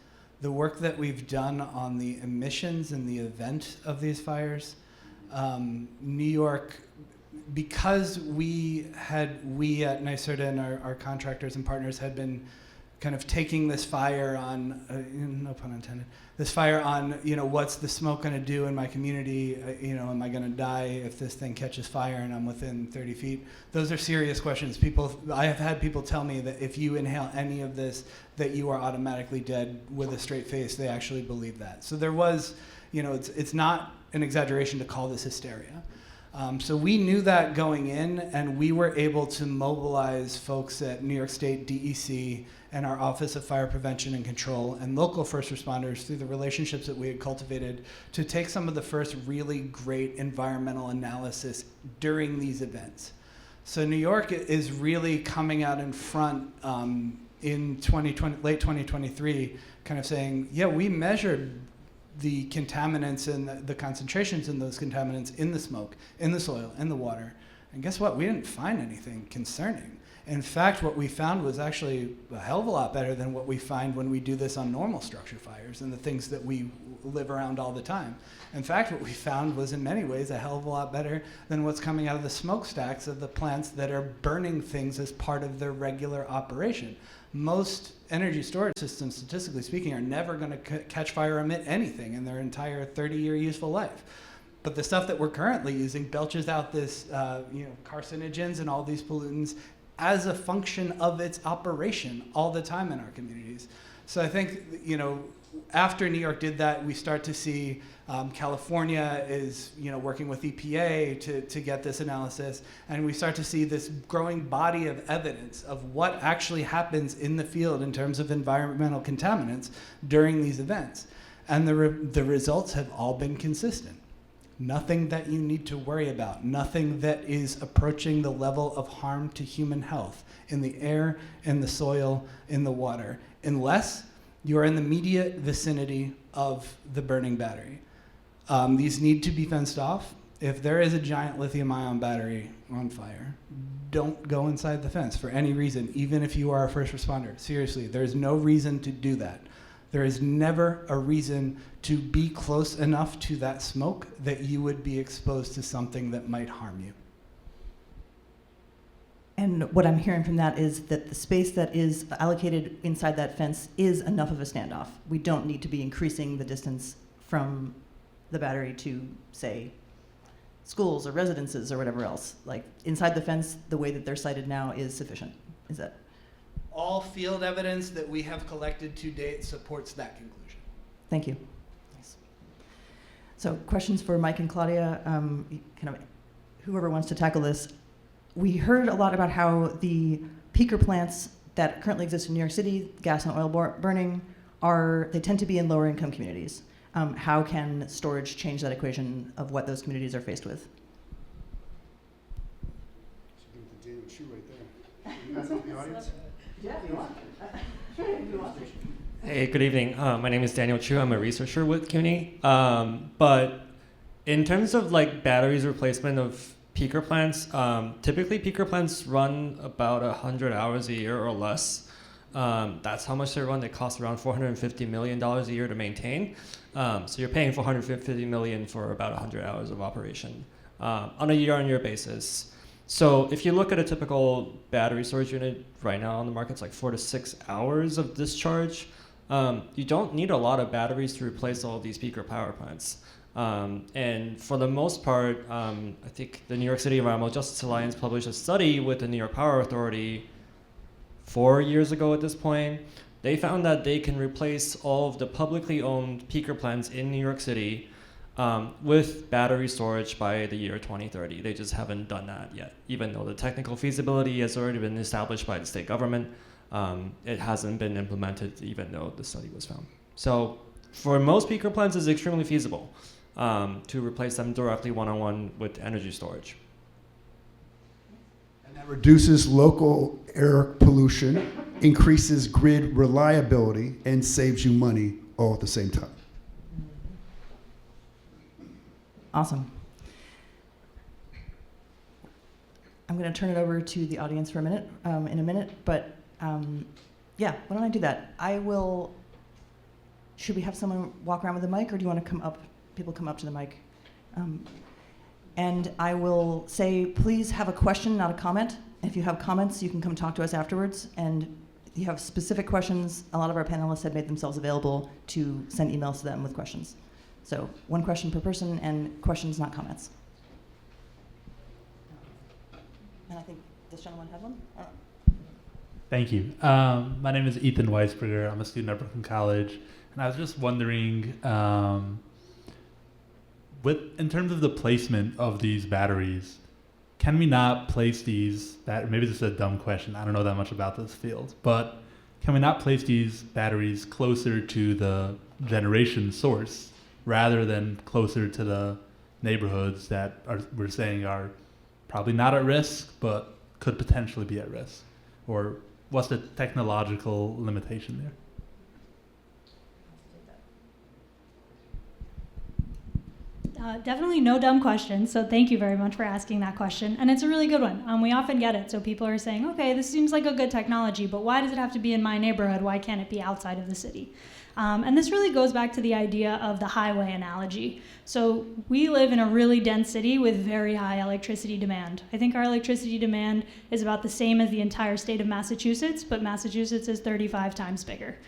the work that we've done on the emissions and the event of these fires. New York, because we at NYSERDA and our contractors and partners had been kind of taking this fire on, no pun intended, this fire on, what's the smoke going to do in my community? Am I going to die if this thing catches fire and I'm within 30 feet? Those are serious questions. I have had people tell me that if you inhale any of this, that you are automatically dead with a straight face. They actually believe that. So there was, it's not an exaggeration to call this hysteria. So we knew that going in, and we were able to mobilize folks at New York State DEC and our Office of Fire Prevention and Control and local first responders through the relationships that we had cultivated to take some of the first really great environmental analysis during these events. So New York is really coming out in front in late 2023, kind of saying, yeah, we measured the contaminants and the concentrations in those contaminants in the smoke, in the soil, in the water. And guess what? We didn't find anything concerning. In fact, what we found was actually a hell of a lot better than what we find when we do this on normal structure fires and the things that we live around all the time. In fact, what we found was in many ways a hell of a lot better than what's coming out of the smokestacks of the plants that are burning things as part of their regular operation. Most energy storage systems, statistically speaking, are never going to catch fire or emit anything in their entire 30-year useful life. But the stuff that we're currently using belches out this, carcinogens and all these pollutants as a function of its operation all the time in our communities. So I think, after New York did that, we start to see California is, working with EPA to get this analysis, and we start to see this growing body of evidence of what actually happens in the field in terms of environmental contaminants during these events. And the results have all been consistent. Nothing that you need to worry about, nothing that is approaching the level of harm to human health in the air, in the soil, in the water, unless you are in the immediate vicinity of the burning battery. These need to be fenced off. If there is a giant lithium-ion battery on fire, don't go inside the fence for any reason, even if you are a first responder. Seriously, there's no reason to do that. There is never a reason to be close enough to that smoke that you would be exposed to something that might harm you. And what I'm hearing from that is that the space that is allocated inside that fence is enough of a standoff. We don't need to be increasing the distance from the battery to, say, schools or residences or whatever else. Like, inside the fence, the way that they're sited now is sufficient. Is that? All field evidence that we have collected to date supports that conclusion. Thank you. Nice. So questions for Mike and Claudia, whoever wants to tackle this. We heard a lot about how the peaker plants that currently exist in New York City, gas and oil burning, they tend to be in lower income communities. How can storage change that equation of what those communities are faced with? The Daniel shoe right there. You guys in the audience? Yeah, if you want. Hey, good evening. My name is Daniel Chu. I'm a researcher with CUNY. But in terms of like batteries replacement of peaker plants, typically peaker plants run about 100 hours a year or less. That's how much they run. They cost around $450 million a year to maintain. So you're paying $450 million for about 100 hours of operation on a year-on-year basis. So if you look at a typical battery storage unit right now on the market, it's like 4 to 6 hours of discharge. You don't need a lot of batteries to replace all of these peaker power plants. And for the most part, I think the New York City Environmental Justice Alliance published a study with the New York Power Authority 4 years ago at this point. They found that they can replace all of the publicly owned peaker plants in New York City with battery storage by the year 2030. They just haven't done that yet. Even though the technical feasibility has already been established by the state government, it hasn't been implemented even though the study was found. So for most peaker plants, it's extremely feasible to replace them directly one-on-one with energy storage. And that reduces local air pollution, increases grid reliability, and saves you money all at the same time. Awesome. I'm going to turn it over to the audience for a minute, in a minute, but yeah, why don't I do that? Should we have someone walk around with a mic, or do you want to people come up to the mic? And I will say, please have a question, not a comment. If you have comments, you can come talk to us afterwards. And if you have specific questions, a lot of our panelists have made themselves available to send emails to them with questions. So one question per person, and questions, not comments. And I think this gentleman had one. Thank you. My name is Ethan Weisberger. I'm a student at Brooklyn College. And I was just wondering, in terms of the placement of these batteries, can we not place these, maybe this is a dumb question, I don't know that much about this field, but can we not place these batteries closer to the generation source rather than closer to the neighborhoods that we're saying are probably not at risk, but could potentially be at risk? Or what's the technological limitation there? Definitely no dumb question, so thank you very much for asking that question. And it's a really good one. We often get it. So people are saying, okay, this seems like a good technology, but why does it have to be in my neighborhood? Why can't it be outside of the city? And this really goes back to the idea of the highway analogy. So we live in a really dense city with very high electricity demand. I think our electricity demand is about the same as the entire state of Massachusetts, but Massachusetts is 35 times bigger.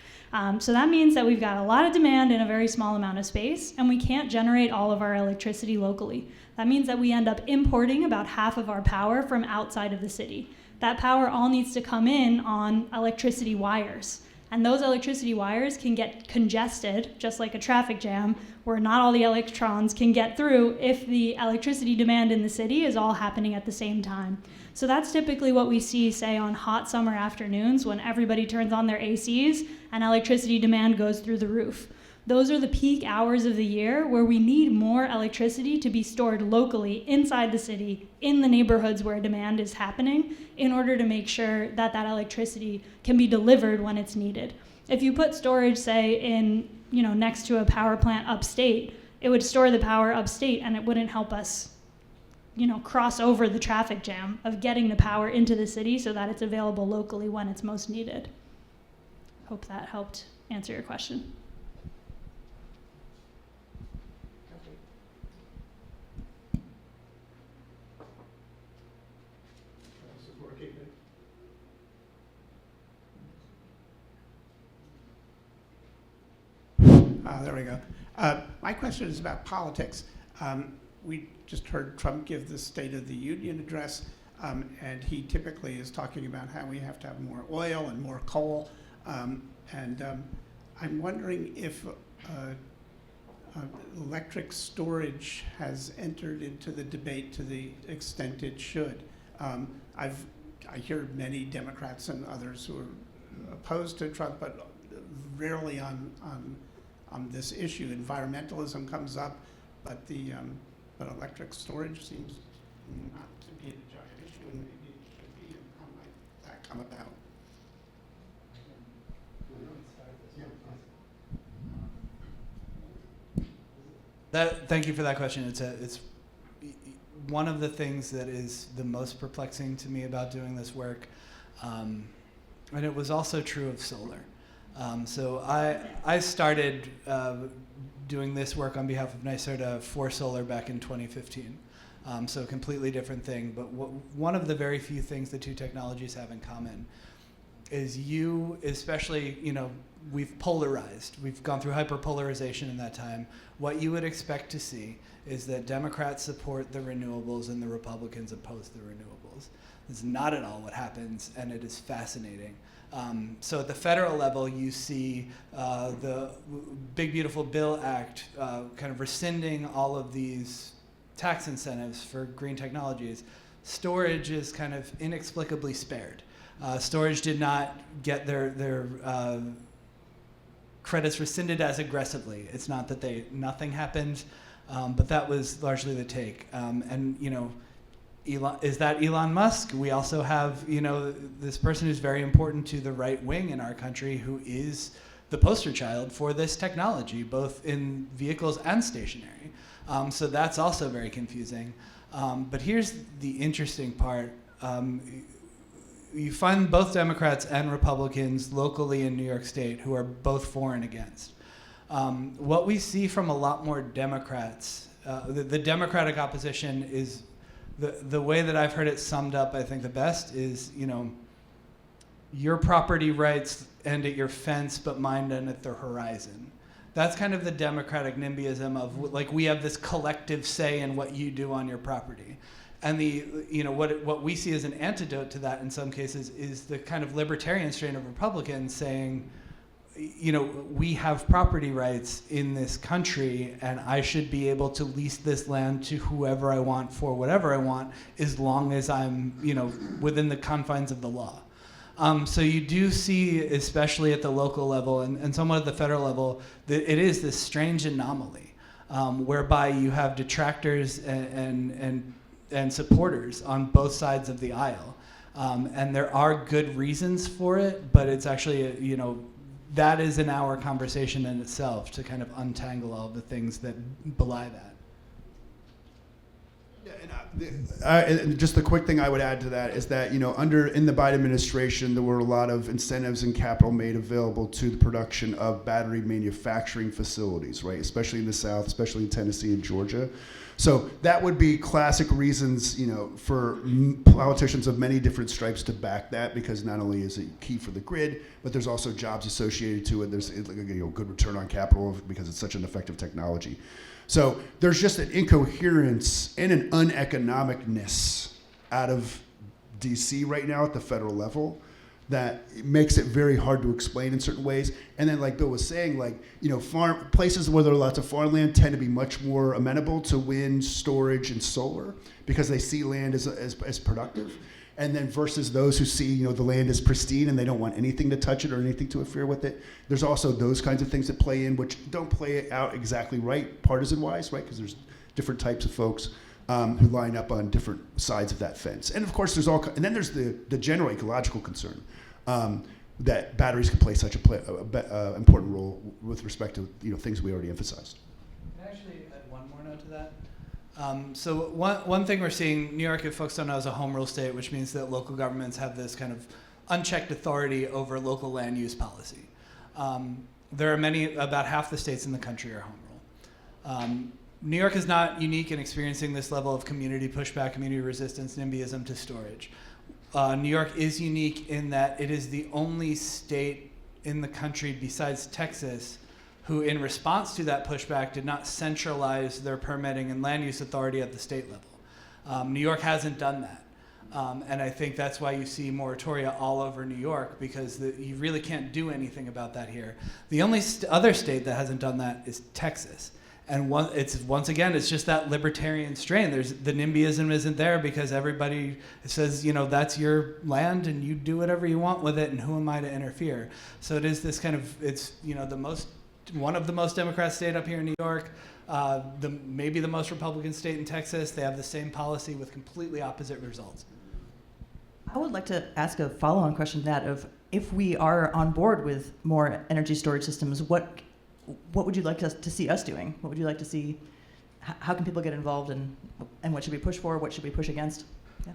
So that means that we've got a lot of demand in a very small amount of space, and we can't generate all of our electricity locally. That means that we end up importing about half of our power from outside of the city. That power all needs to come in on electricity wires. And those electricity wires can get congested, just like a traffic jam, where not all the electrons can get through if the electricity demand in the city is all happening at the same time. So that's typically what we see, say, on hot summer afternoons when everybody turns on their ACs and electricity demand goes through the roof. Those are the peak hours of the year where we need more electricity to be stored locally inside the city, in the neighborhoods where demand is happening, in order to make sure that that electricity can be delivered when it's needed. If you put storage, say, in, next to a power plant upstate, it would store the power upstate and it wouldn't help us, cross over the traffic jam of getting the power into the city so that it's available locally when it's most needed. Hope that helped answer your question. There we go. My question is about politics. We just heard Trump give the State of the Union address, and he typically is talking about how we have to have more oil and more coal. I'm wondering if electric storage has entered into the debate to the extent it should. I hear many Democrats and others who are opposed to Trump, but rarely on this issue. Environmentalism comes up, but but electric storage seems not to be a giant issue, and maybe it should be. And how might that come about? Thank you for that question. It's one of the things that is the most perplexing to me about doing this work, and it was also true of solar. So I started doing this work on behalf of NYSERDA for solar back in 2015. So a completely different thing, but one of the very few things the two technologies have in common is especially, we've polarized. We've gone through hyperpolarization in that time. What you would expect to see is that Democrats support the renewables and the Republicans oppose the renewables. This is not at all what happens, and it is fascinating. So at the federal level, you see the Big Beautiful Bill Act kind of rescinding all of these tax incentives for green technologies. Storage is kind of inexplicably spared. Storage did not get their credits rescinded as aggressively. It's not that nothing happened, but that was largely the take. And is that Elon Musk? We also have this person who's very important to the right wing in our country, who is the poster child for this technology, both in vehicles and stationary. So that's also very confusing. But here's the interesting part. You find both Democrats and Republicans locally in New York State who are both for and against. What we see from a lot more Democrats, the Democratic opposition is, the way that I've heard it summed up, I think the best is, your property rights end at your fence, but mine end at the horizon. That's kind of the Democratic NIMBYism of, like, we have this collective say in what you do on your property. And what we see as an antidote to that in some cases is the kind of libertarian strain of Republicans saying, we have property rights in this country, and I should be able to lease this land to whoever I want for whatever I want, as long as I'm, within the confines of the law. So you do see, especially at the local level and somewhat at the federal level, that it is this strange anomaly whereby you have detractors and supporters on both sides of the aisle. And there are good reasons for it, but it's actually, that is an hour conversation in itself to kind of untangle all the things that belie that. Yeah, and just the quick thing I would add to that is that, in the Biden administration, there were a lot of incentives and capital made available to the production of battery manufacturing facilities, right? Especially in the South, especially in Tennessee and Georgia. So that would be classic reasons, for politicians of many different stripes to back that, because not only is it key for the grid, but there's also jobs associated to it. There's good return on capital because it's such an effective technology. So there's just an incoherence and an uneconomicness out of DC right now at the federal level that makes it very hard to explain in certain ways. And then, like Bill was saying, places where there are lots of farmland tend to be much more amenable to wind, storage, and solar because they see land as productive. And then versus those who see, the land is pristine and they don't want anything to touch it or anything to interfere with it. There's also those kinds of things that play in, which don't play out exactly right, partisan-wise, right? Because there's different types of folks who line up on different sides of that fence. And of course, and then there's the general ecological concern that batteries can play such a important role with respect to things we already emphasized. Can I actually add one more note to that? So one thing we're seeing, New York, if folks don't know, is a home rule state, which means that local governments have this kind of unchecked authority over local land use policy. There are about half the states in the country are home rule. New York is not unique in experiencing this level of community pushback, community resistance, NIMBYism to storage. New York is unique in that it is the only state in the country besides Texas who, in response to that pushback, did not centralize their permitting and land use authority at the state level. New York hasn't done that. And I think that's why you see moratoria all over New York, because you really can't do anything about that here. The only other state that hasn't done that is Texas. And once again, it's just that libertarian strain. The NIMBYism isn't there because everybody says, that's your land and you do whatever you want with it, and who am I to interfere? So it is this kind of, it's one of the most Democrat state up here in New York, maybe the most Republican state in Texas. They have the same policy with completely opposite results. I would like to ask a follow-on question to that of, if we are on board with more energy storage systems, what what would you like to see us doing? What would you like to see? How can people get involved, and what should we push for? What should we push against? Yeah.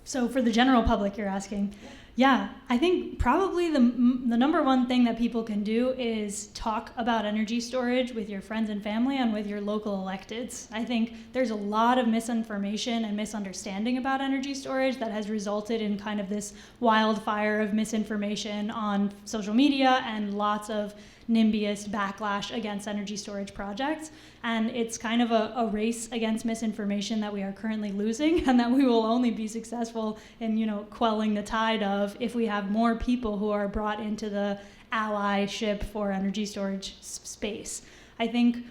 So for the general public, you're asking. Yeah, I think probably the number one thing that people can do is talk about energy storage with your friends and family and with your local electeds. I think there's a lot of misinformation and misunderstanding about energy storage that has resulted in kind of this wildfire of misinformation on social media and lots of NIMBYist backlash against energy storage projects. And it's kind of a race against misinformation that we are currently losing, and that we will only be successful in, quelling the tide of if we have more people who are brought into the allyship for energy storage space. I think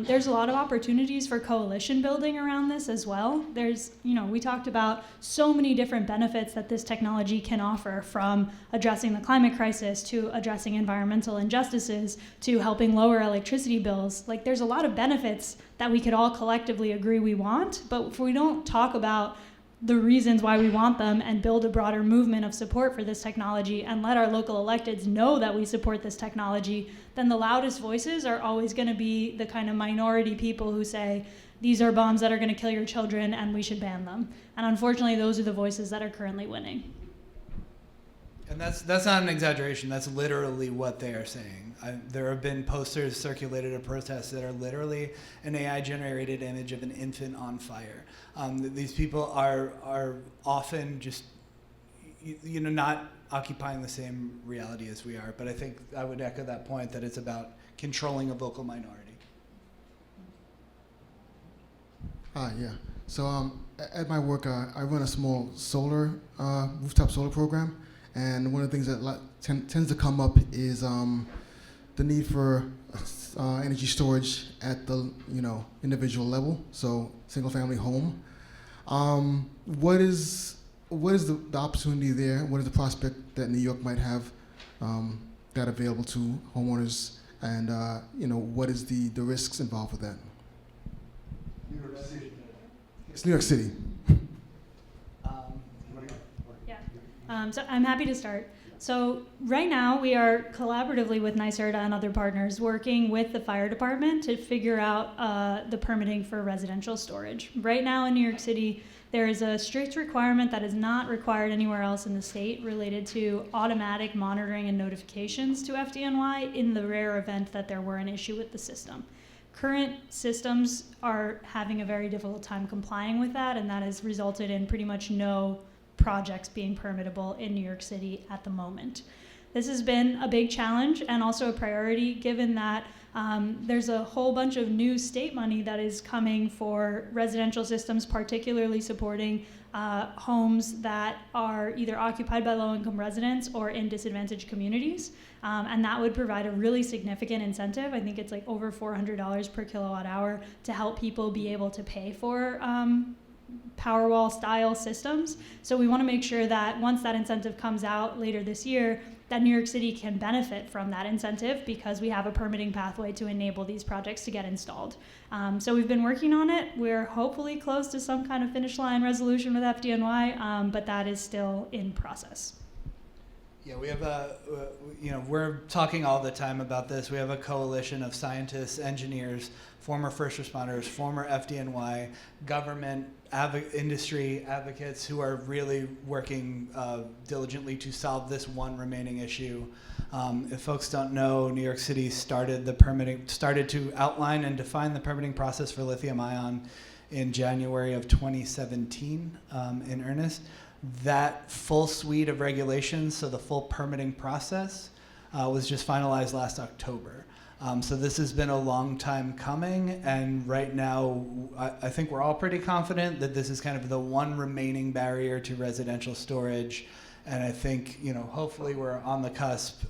there's a lot of opportunities for coalition building around this as well. We talked about so many different benefits that this technology can offer, from addressing the climate crisis to addressing environmental injustices to helping lower electricity bills. Like, there's a lot of benefits that we could all collectively agree we want, but if we don't talk about the reasons why we want them and build a broader movement of support for this technology and let our local electeds know that we support this technology, then the loudest voices are always going to be the kind of minority people who say, these are bombs that are going to kill your children and we should ban them. And unfortunately, those are the voices that are currently winning. And that's not an exaggeration. That's literally what they are saying. There have been posters circulated at protests that are literally an AI-generated image of an infant on fire. These people are often just, not occupying the same reality as we are. But I think I would echo that point that it's about controlling a vocal minority. Yeah. So at my work, I run a small rooftop solar program. And one of the things that tends to come up is the need for energy storage at the individual level, so single-family home. What is the opportunity there? What is the prospect that New York might have that available to homeowners? And what is the risks involved with that? New York City. It's New York City. So I'm happy to start. So right now we are collaboratively with NYSERDA and other partners working with the fire department to figure out the permitting for residential storage. Right now in New York City, there is a strict requirement that is not required anywhere else in the state related to automatic monitoring and notifications to FDNY in the rare event that there were an issue with the system. Current systems are having a very difficult time complying with that, and that has resulted in pretty much no projects being permittable in New York City at the moment. This has been a big challenge and also a priority, given that there's a whole bunch of new state money that is coming for residential systems, particularly supporting homes that are either occupied by low-income residents or in disadvantaged communities. And that would provide a really significant incentive. I think it's like over $400 per kilowatt hour to help people be able to pay for Powerwall style systems. So we want to make sure that once that incentive comes out later this year, that New York City can benefit from that incentive because we have a permitting pathway to enable these projects to get installed. So we've been working on it. We're hopefully close to some kind of finish line resolution with FDNY, but that is still in process. Yeah, we have we're talking all the time about this. We have a coalition of scientists, engineers, former first responders, former FDNY, government, industry advocates who are really working diligently to solve this one remaining issue. If folks don't know, New York City started to outline and define the permitting process for lithium ion in January of 2017 in earnest. That full suite of regulations, so the full permitting process, was just finalized last October. So this has been a long time coming, and right now I think we're all pretty confident that this is kind of the one remaining barrier to residential storage. And I think, hopefully we're on the cusp.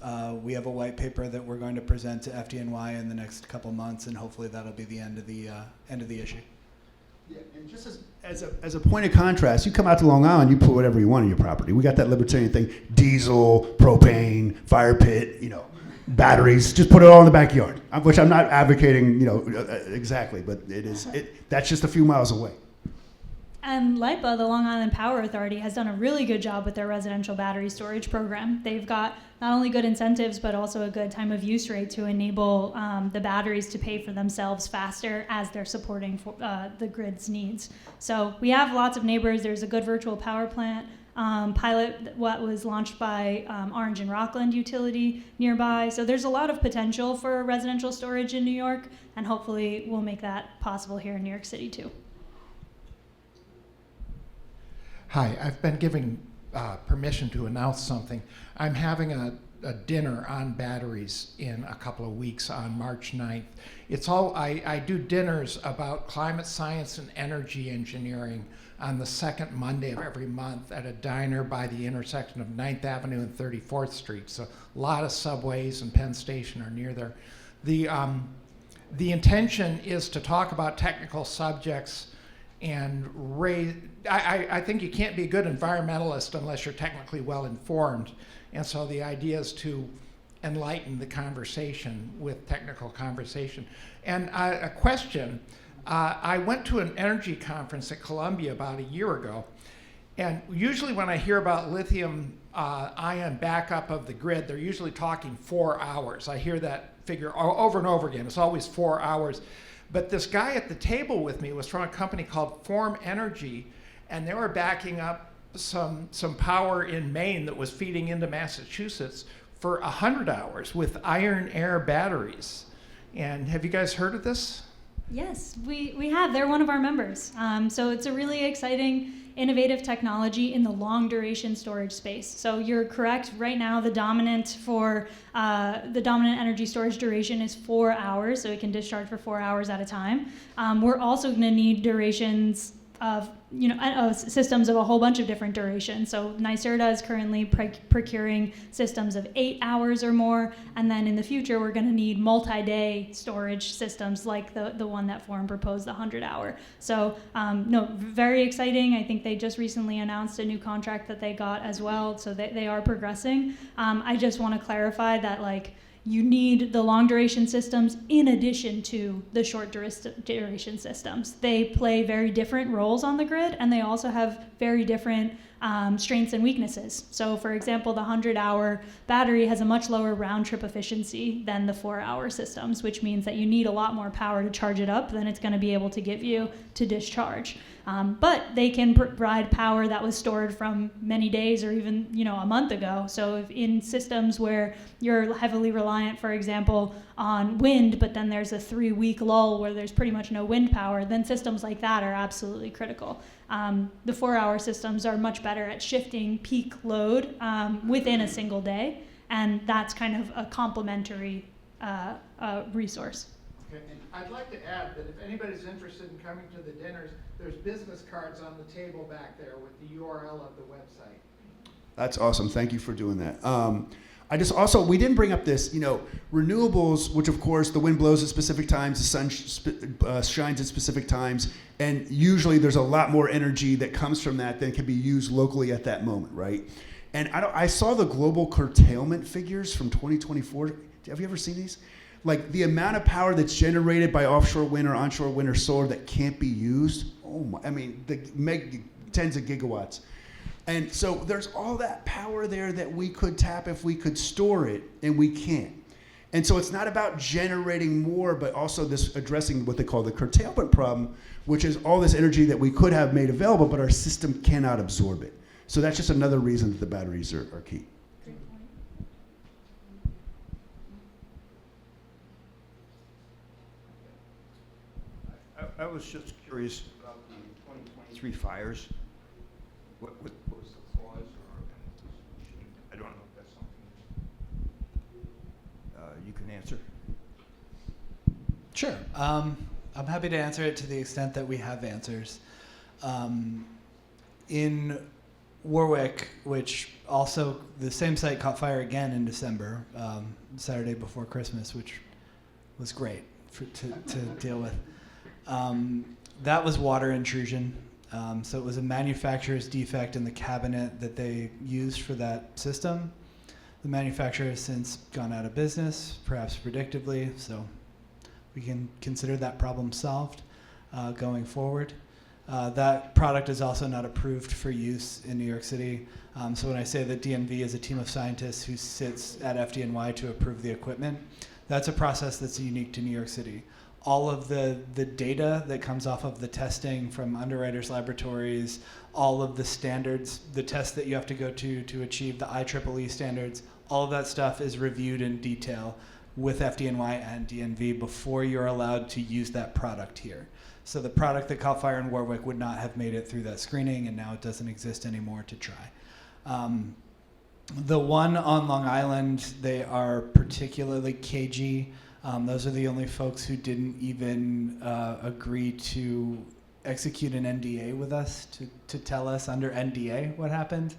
We have a white paper that we're going to present to FDNY in the next couple months, and hopefully that'll be the end of the issue. Yeah, and just as a point of contrast, you come out to Long Island, you put whatever you want on your property. We got that libertarian thing: diesel, propane, fire pit, batteries. Just put it all in the backyard. Which I'm not advocating, exactly, but that's just a few miles away. And LIPA, the Long Island Power Authority, has done a really good job with their residential battery storage program. They've got not only good incentives, but also a good time of use rate to enable the batteries to pay for themselves faster as they're supporting the grid's needs. So we have lots of neighbors. There's a good virtual power plant pilot what was launched by Orange and Rockland Utility nearby. So there's a lot of potential for residential storage in New York, and hopefully we'll make that possible here in New York City too. Hi, I've been given permission to announce something. I'm having a dinner on batteries in a couple of weeks on March 9th. It's all, I do dinners about climate science and energy engineering on the second Monday of every month at a diner by the intersection of 9th Avenue and 34th Street. So a lot of subways and Penn Station are near there. The intention is to talk about technical subjects and raise, I think you can't be a good environmentalist unless you're technically well informed. And so the idea is to enlighten the conversation with technical conversation. And a question, I went to an energy conference at Columbia about a year ago. And usually when I hear about lithium ion backup of the grid, they're usually talking 4 hours. I hear that figure over and over again. It's always 4 hours. But this guy at the table with me was from a company called Form Energy, and they were backing up some power in Maine that was feeding into Massachusetts for 100 hours with iron air batteries. And have you guys heard of this? Yes, we have. They're one of our members. So it's a really exciting, innovative technology in the long duration storage space. So you're correct. Right now, the dominant energy storage duration is 4 hours, so it can discharge for 4 hours at a time. We're also going to need durations of systems of a whole bunch of different durations. So NYSERDA is currently procuring systems of 8 hours or more, and then in the future we're going to need multi-day storage systems like the one that Forum proposed, the 100-hour. So very exciting. I think they just recently announced a new contract that they got as well, so they are progressing. I just want to clarify that you need the long duration systems in addition to the short duration systems. They play very different roles on the grid, and they also have very different strengths and weaknesses. So for example, the 100-hour battery has a much lower round trip efficiency than the 4-hour systems, which means that you need a lot more power to charge it up than it's going to be able to give you to discharge. But they can provide power that was stored from many days or even a month ago. So if in systems where you're heavily reliant, for example, on wind, but then there's a 3-week lull where there's pretty much no wind power, then systems like that are absolutely critical. The 4-hour systems are much better at shifting peak load within a single day, and that's kind of a complementary resource. Okay. And I'd like to add that if anybody's interested in coming to the dinners, there's business cards on the table back there with the URL of the website. That's awesome. Thank you for doing that. We didn't bring up this, renewables, which of course the wind blows at specific times, the sun shines at specific times, and usually there's a lot more energy that comes from that than can be used locally at that moment, right? And I saw the global curtailment figures from 2024. Have you ever seen these? Like the amount of power that's generated by offshore wind or onshore wind or solar that can't be used. The tens of gigawatts. And so there's all that power there that we could tap if we could store it, and we can't. And so it's not about generating more, but also this addressing what they call the curtailment problem, which is all this energy that we could have made available, but our system cannot absorb it. So that's just another reason that the batteries are key. I was just curious about the 2023 fires. What was the cause, or I don't know if that's something you can answer. Sure. I'm happy to answer it to the extent that we have answers. In Warwick, which also the same site caught fire again in December, Saturday before Christmas, which was great to deal with. That was water intrusion. So it was a manufacturer's defect in the cabinet that they used for that system. The manufacturer has since gone out of business, perhaps predictably, so we can consider that problem solved going forward. That product is also not approved for use in New York City. So when I say that DNV is a team of scientists who sits at FDNY to approve the equipment, that's a process that's unique to New York City. All of the data that comes off of the testing from underwriters' laboratories, all of the standards, the tests that you have to go to achieve the IEEE standards, all of that stuff is reviewed in detail with FDNY and DNV before you're allowed to use that product here. So the product that caught fire in Warwick would not have made it through that screening, and now it doesn't exist anymore to try. The one on Long Island, they are particularly cagey. Those are the only folks who didn't even agree to execute an NDA with us to tell us under NDA what happened.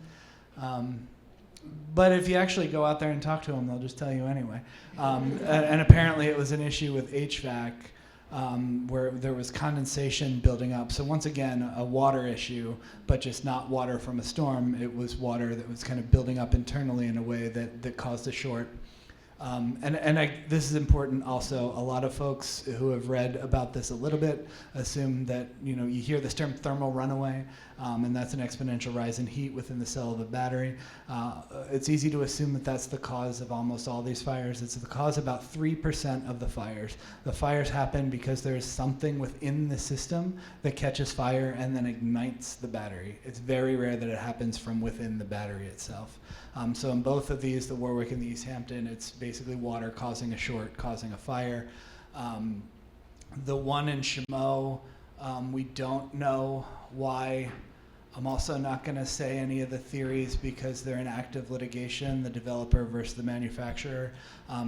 But if you actually go out there and talk to them, they'll just tell you anyway. And apparently it was an issue with HVAC where there was condensation building up. So once again, a water issue, but just not water from a storm. It was water that was kind of building up internally in a way that caused a short. This is important also. A lot of folks who have read about this a little bit assume that, you hear this term thermal runaway, and that's an exponential rise in heat within the cell of the battery. It's easy to assume that that's the cause of almost all these fires. It's the cause of about 3% of the fires. The fires happen because there is something within the system that catches fire and then ignites the battery. It's very rare that it happens from within the battery itself. So in both of these, the Warwick and the East Hampton, it's basically water causing a short, causing a fire. The one in Chameau, we don't know why. I'm also not going to say any of the theories because they're in active litigation, the developer versus the manufacturer.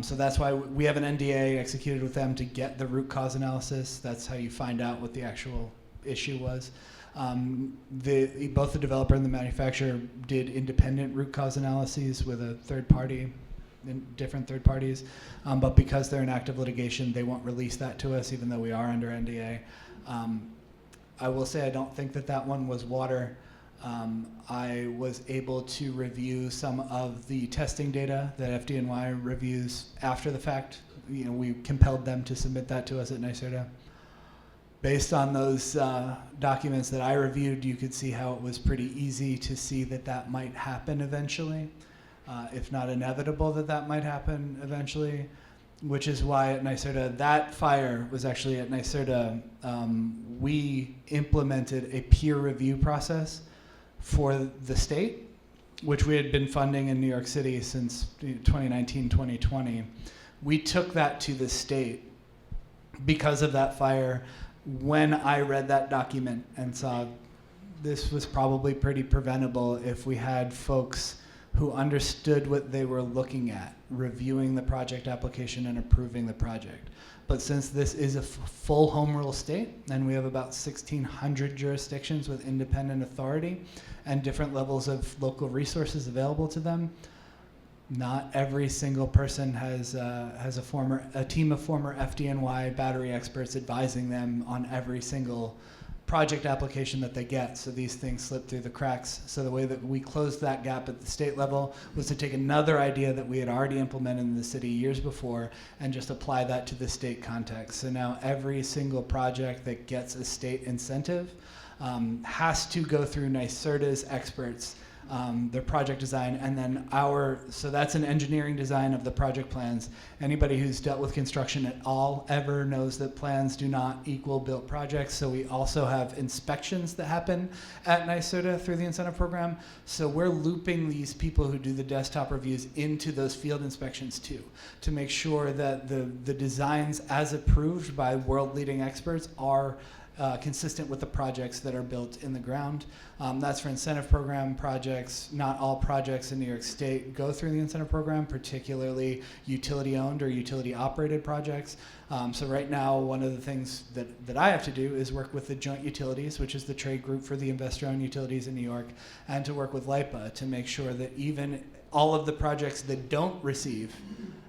So that's why we have an NDA executed with them to get the root cause analysis. That's how you find out what the actual issue was. Both the developer and the manufacturer did independent root cause analyses with a third party, different third parties, but because they're in active litigation, they won't release that to us, even though we are under NDA. I will say I don't think that one was water. I was able to review some of the testing data that FDNY reviews after the fact. We compelled them to submit that to us at NYSERDA. Based on those documents that I reviewed, you could see how it was pretty easy to see that might happen eventually, if not inevitable that might happen eventually, which is why at NYSERDA, that fire was actually at NYSERDA, we implemented a peer review process for the state, which we had been funding in New York City since 2019, 2020. We took that to the state because of that fire. When I read that document and saw this was probably pretty preventable if we had folks who understood what they were looking at, reviewing the project application and approving the project. But since this is a full home rule state, and we have about 1,600 jurisdictions with independent authority and different levels of local resources available to them, not every single person has a team of former FDNY battery experts advising them on every single project application that they get. So these things slip through the cracks. So the way that we closed that gap at the state level was to take another idea that we had already implemented in the city years before and just apply that to the state context. So now every single project that gets a state incentive has to go through NYSERDA's experts, their project design, and then so that's an engineering design of the project plans. Anybody who's dealt with construction at all ever knows that plans do not equal built projects, so we also have inspections that happen at NYSERDA through the incentive program. So we're looping these people who do the desktop reviews into those field inspections too, to make sure that the designs as approved by world-leading experts are consistent with the projects that are built in the ground. That's for incentive program projects. Not all projects in New York State go through the incentive program, particularly utility-owned or utility-operated projects. So right now, one of the things that I have to do is work with the Joint Utilities, which is the trade group for the investor-owned utilities in New York, and to work with LIPA to make sure that even all of the projects that don't receive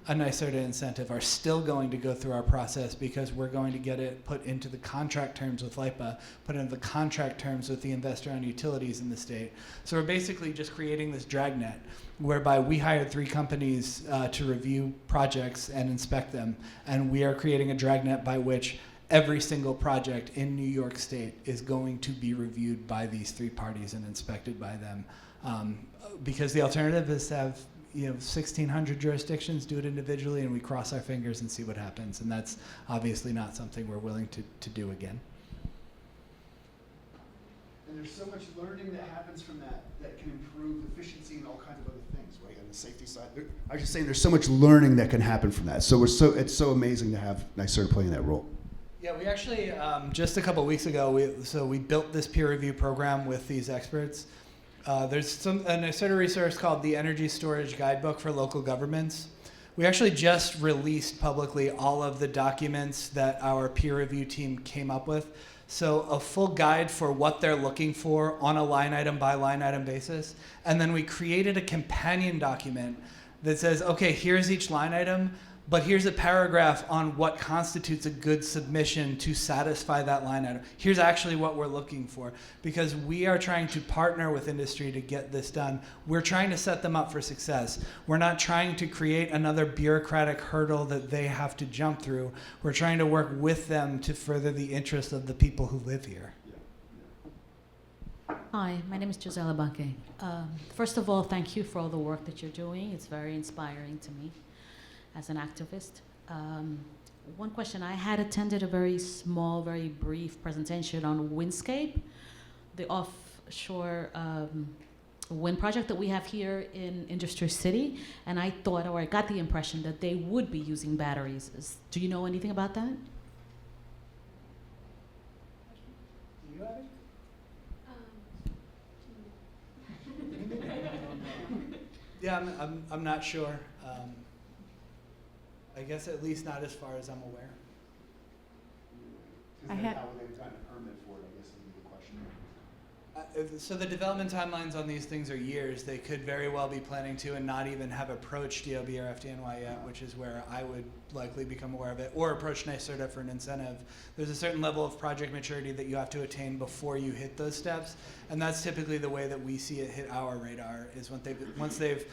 a NYSERDA incentive are still going to go through our process, because we're going to get it put into the contract terms with LIPA, put into the contract terms with the investor-owned utilities in the state. So we're basically just creating this dragnet whereby we hired 3 companies to review projects and inspect them, and we are creating a dragnet by which every single project in New York State is going to be reviewed by these three parties and inspected by them. Because the alternative is to have 1,600 jurisdictions do it individually, and we cross our fingers and see what happens. And that's obviously not something we're willing to do again. And there's so much learning that happens from that can improve efficiency and all kinds of other things, right? On the safety side, I was just saying there's so much learning that can happen from that. So it's so amazing to have NYSERDA playing that role. Yeah, we actually just a couple weeks ago we built this peer review program with these experts. There's a NYSERDA resource called the Energy Storage Guidebook for Local Governments. We actually just released publicly all of the documents that our peer review team came up with. So a full guide for what they're looking for on a line item by line item basis. And then we created a companion document that says, okay, here's each line item, but here's a paragraph on what constitutes a good submission to satisfy that line item. Here's actually what we're looking for. Because we are trying to partner with industry to get this done. We're trying to set them up for success. We're not trying to create another bureaucratic hurdle that they have to jump through. We're trying to work with them to further the interest of the people who live here. Hi, my name is Gisela Banque. First of all, thank you for all the work that you're doing. It's very inspiring to me as an activist. One question, I had attended a very small, very brief presentation on Windscape, the offshore wind project that we have here in Industry City, and I thought, or I got the impression that they would be using batteries. Do you know anything about that? Do you have it? Yeah, I'm not sure. I guess at least not as far as I'm aware. How they've gotten a permit for it, I guess would be the question. So the development timelines on these things are years. They could very well be planning to and not even have approached DOB or FDNY yet, which is where I would likely become aware of it, or approach NYSERDA for an incentive. There's a certain level of project maturity that you have to attain before you hit those steps, and that's typically the way that we see it hit our radar, is once they've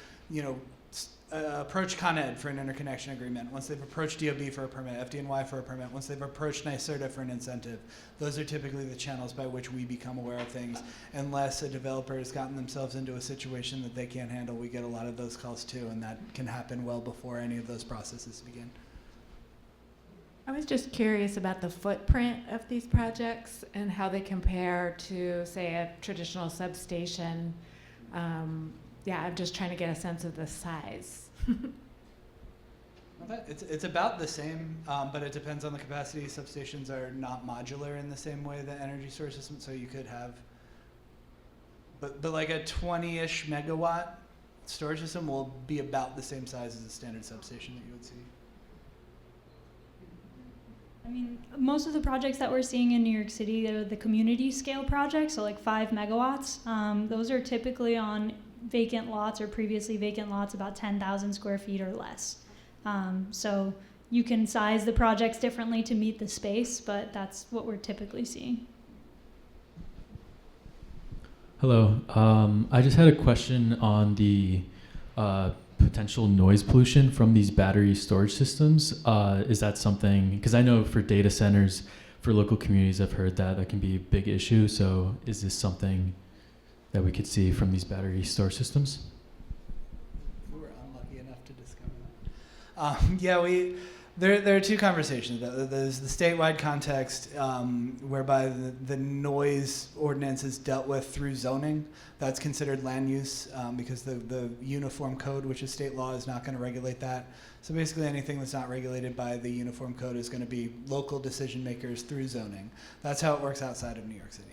approached Con Ed for an interconnection agreement, once they've approached DOB for a permit, FDNY for a permit, once they've approached NYSERDA for an incentive. Those are typically the channels by which we become aware of things. Unless a developer has gotten themselves into a situation that they can't handle, we get a lot of those calls too, and that can happen well before any of those processes begin. I was just curious about the footprint of these projects and how they compare to, say, a traditional substation. Yeah, I'm just trying to get a sense of the size. It's about the same, but it depends on the capacity. Substations are not modular in the same way that energy storage systems, so you could have, but like a 20-ish megawatt storage system will be about the same size as a standard substation that you would see. I mean, most of the projects that we're seeing in New York City, they're the community scale projects, so like 5 megawatts. Those are typically on vacant lots or previously vacant lots, about 10,000 square feet or less. So you can size the projects differently to meet the space, but that's what we're typically seeing. Hello. I just had a question on the potential noise pollution from these battery storage systems. Is that something, because I know for data centers, for local communities, I've heard that can be a big issue. So is this something that we could see from these battery storage systems? We were unlucky enough to discover that. Yeah, there are two conversations. There's the statewide context, whereby the noise ordinance is dealt with through zoning. That's considered land use, because the uniform code, which is state law, is not going to regulate that. So basically anything that's not regulated by the uniform code is going to be local decision makers through zoning. That's how it works outside of New York City.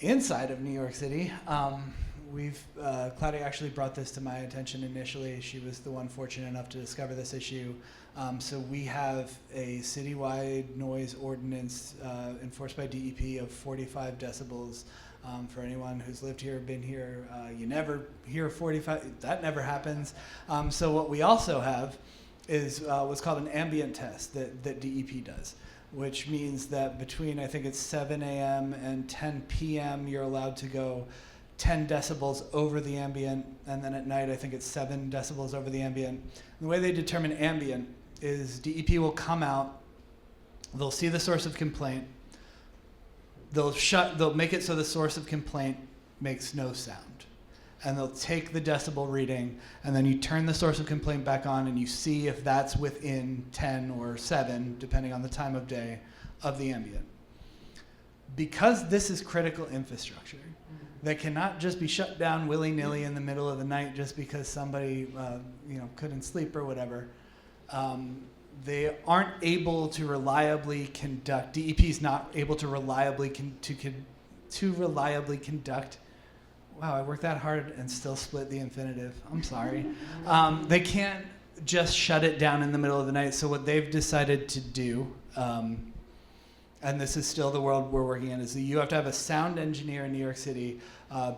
Inside of New York City, Claudia actually brought this to my attention initially. She was the one fortunate enough to discover this issue. So we have a citywide noise ordinance enforced by DEP of 45 decibels. For anyone who's lived here, been here, you never hear 45, that never happens. So what we also have is what's called an ambient test that DEP does, which means that between, I think it's 7 a.m. and 10 p.m., you're allowed to go 10 decibels over the ambient, and then at night, I think it's 7 decibels over the ambient. And the way they determine ambient is DEP will come out They'll see the source of complaint. They'll make it so the source of complaint makes no sound. And they'll take the decibel reading, and then you turn the source of complaint back on, and you see if that's within 10 or 7, depending on the time of day, of the ambient. Because this is critical infrastructure that cannot just be shut down willy-nilly in the middle of the night just because somebody couldn't sleep or whatever, they aren't able to reliably conduct, DEP's not able to reliably conduct. Wow, I worked that hard and still split the infinitive. I'm sorry. They can't just shut it down in the middle of the night. So what they've decided to do, and this is still the world we're working in, is that you have to have a sound engineer in New York City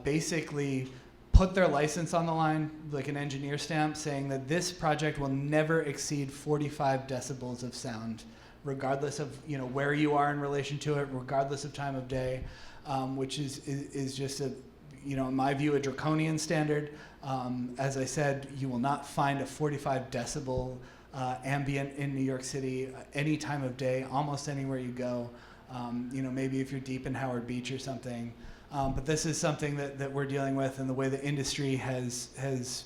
basically put their license on the line, like an engineer stamp, saying that this project will never exceed 45 decibels of sound, regardless of where you are in relation to it, regardless of time of day, which is just a, in my view, a draconian standard. As I said, you will not find a 45 decibel ambient in New York City any time of day, almost anywhere you go. Maybe if you're deep in Howard Beach or something. But this is something that we're dealing with, and the way the industry has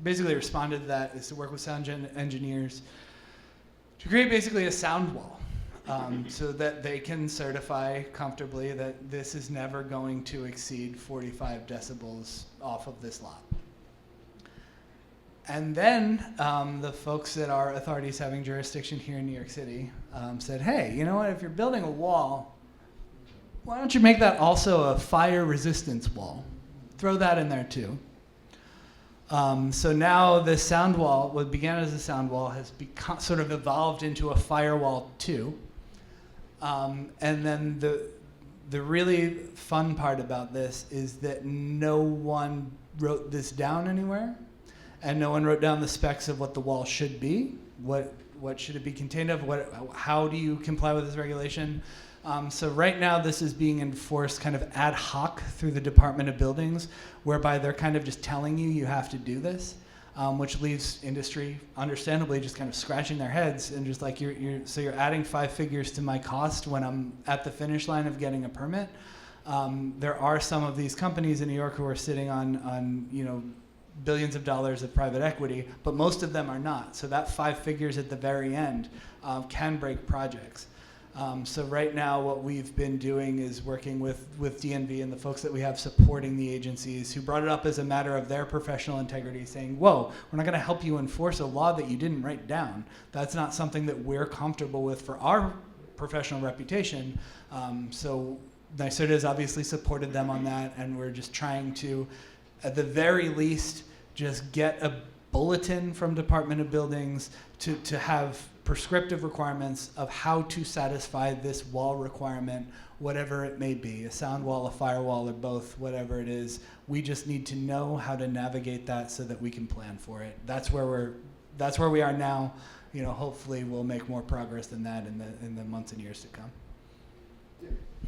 basically responded to that is to work with sound engineers to create basically a sound wall. So that they can certify comfortably that this is never going to exceed 45 decibels off of this lot. And then the folks that are authorities having jurisdiction here in New York City said, hey, you know what, if you're building a wall, why don't you make that also a fire resistance wall? Throw that in there too. So now the sound wall, what began as a sound wall, has become sort of evolved into a firewall too. And then the really fun part about this is that no one wrote this down anywhere, and no one wrote down the specs of what the wall should be, what should it be contained of, how do you comply with this regulation. So right now this is being enforced kind of ad hoc through the Department of Buildings, whereby they're kind of just telling you have to do this. Which leaves industry, understandably, just kind of scratching their heads and just like, you're adding 5 figures to my cost when I'm at the finish line of getting a permit. There are some of these companies in New York who are sitting on billions of dollars of private equity, but most of them are not. So that 5 figures at the very end can break projects. So right now what we've been doing is working with DNV and the folks that we have supporting the agencies who brought it up as a matter of their professional integrity, saying, whoa, we're not going to help you enforce a law that you didn't write down. That's not something that we're comfortable with for our professional reputation. So NYSERDA has obviously supported them on that, and we're just trying to, at the very least, just get a bulletin from Department of Buildings to have prescriptive requirements of how to satisfy this wall requirement, whatever it may be, a sound wall, a firewall, or both, whatever it is. We just need to know how to navigate that so that we can plan for it. That's where we are now. Hopefully we'll make more progress than that in the months and years to come.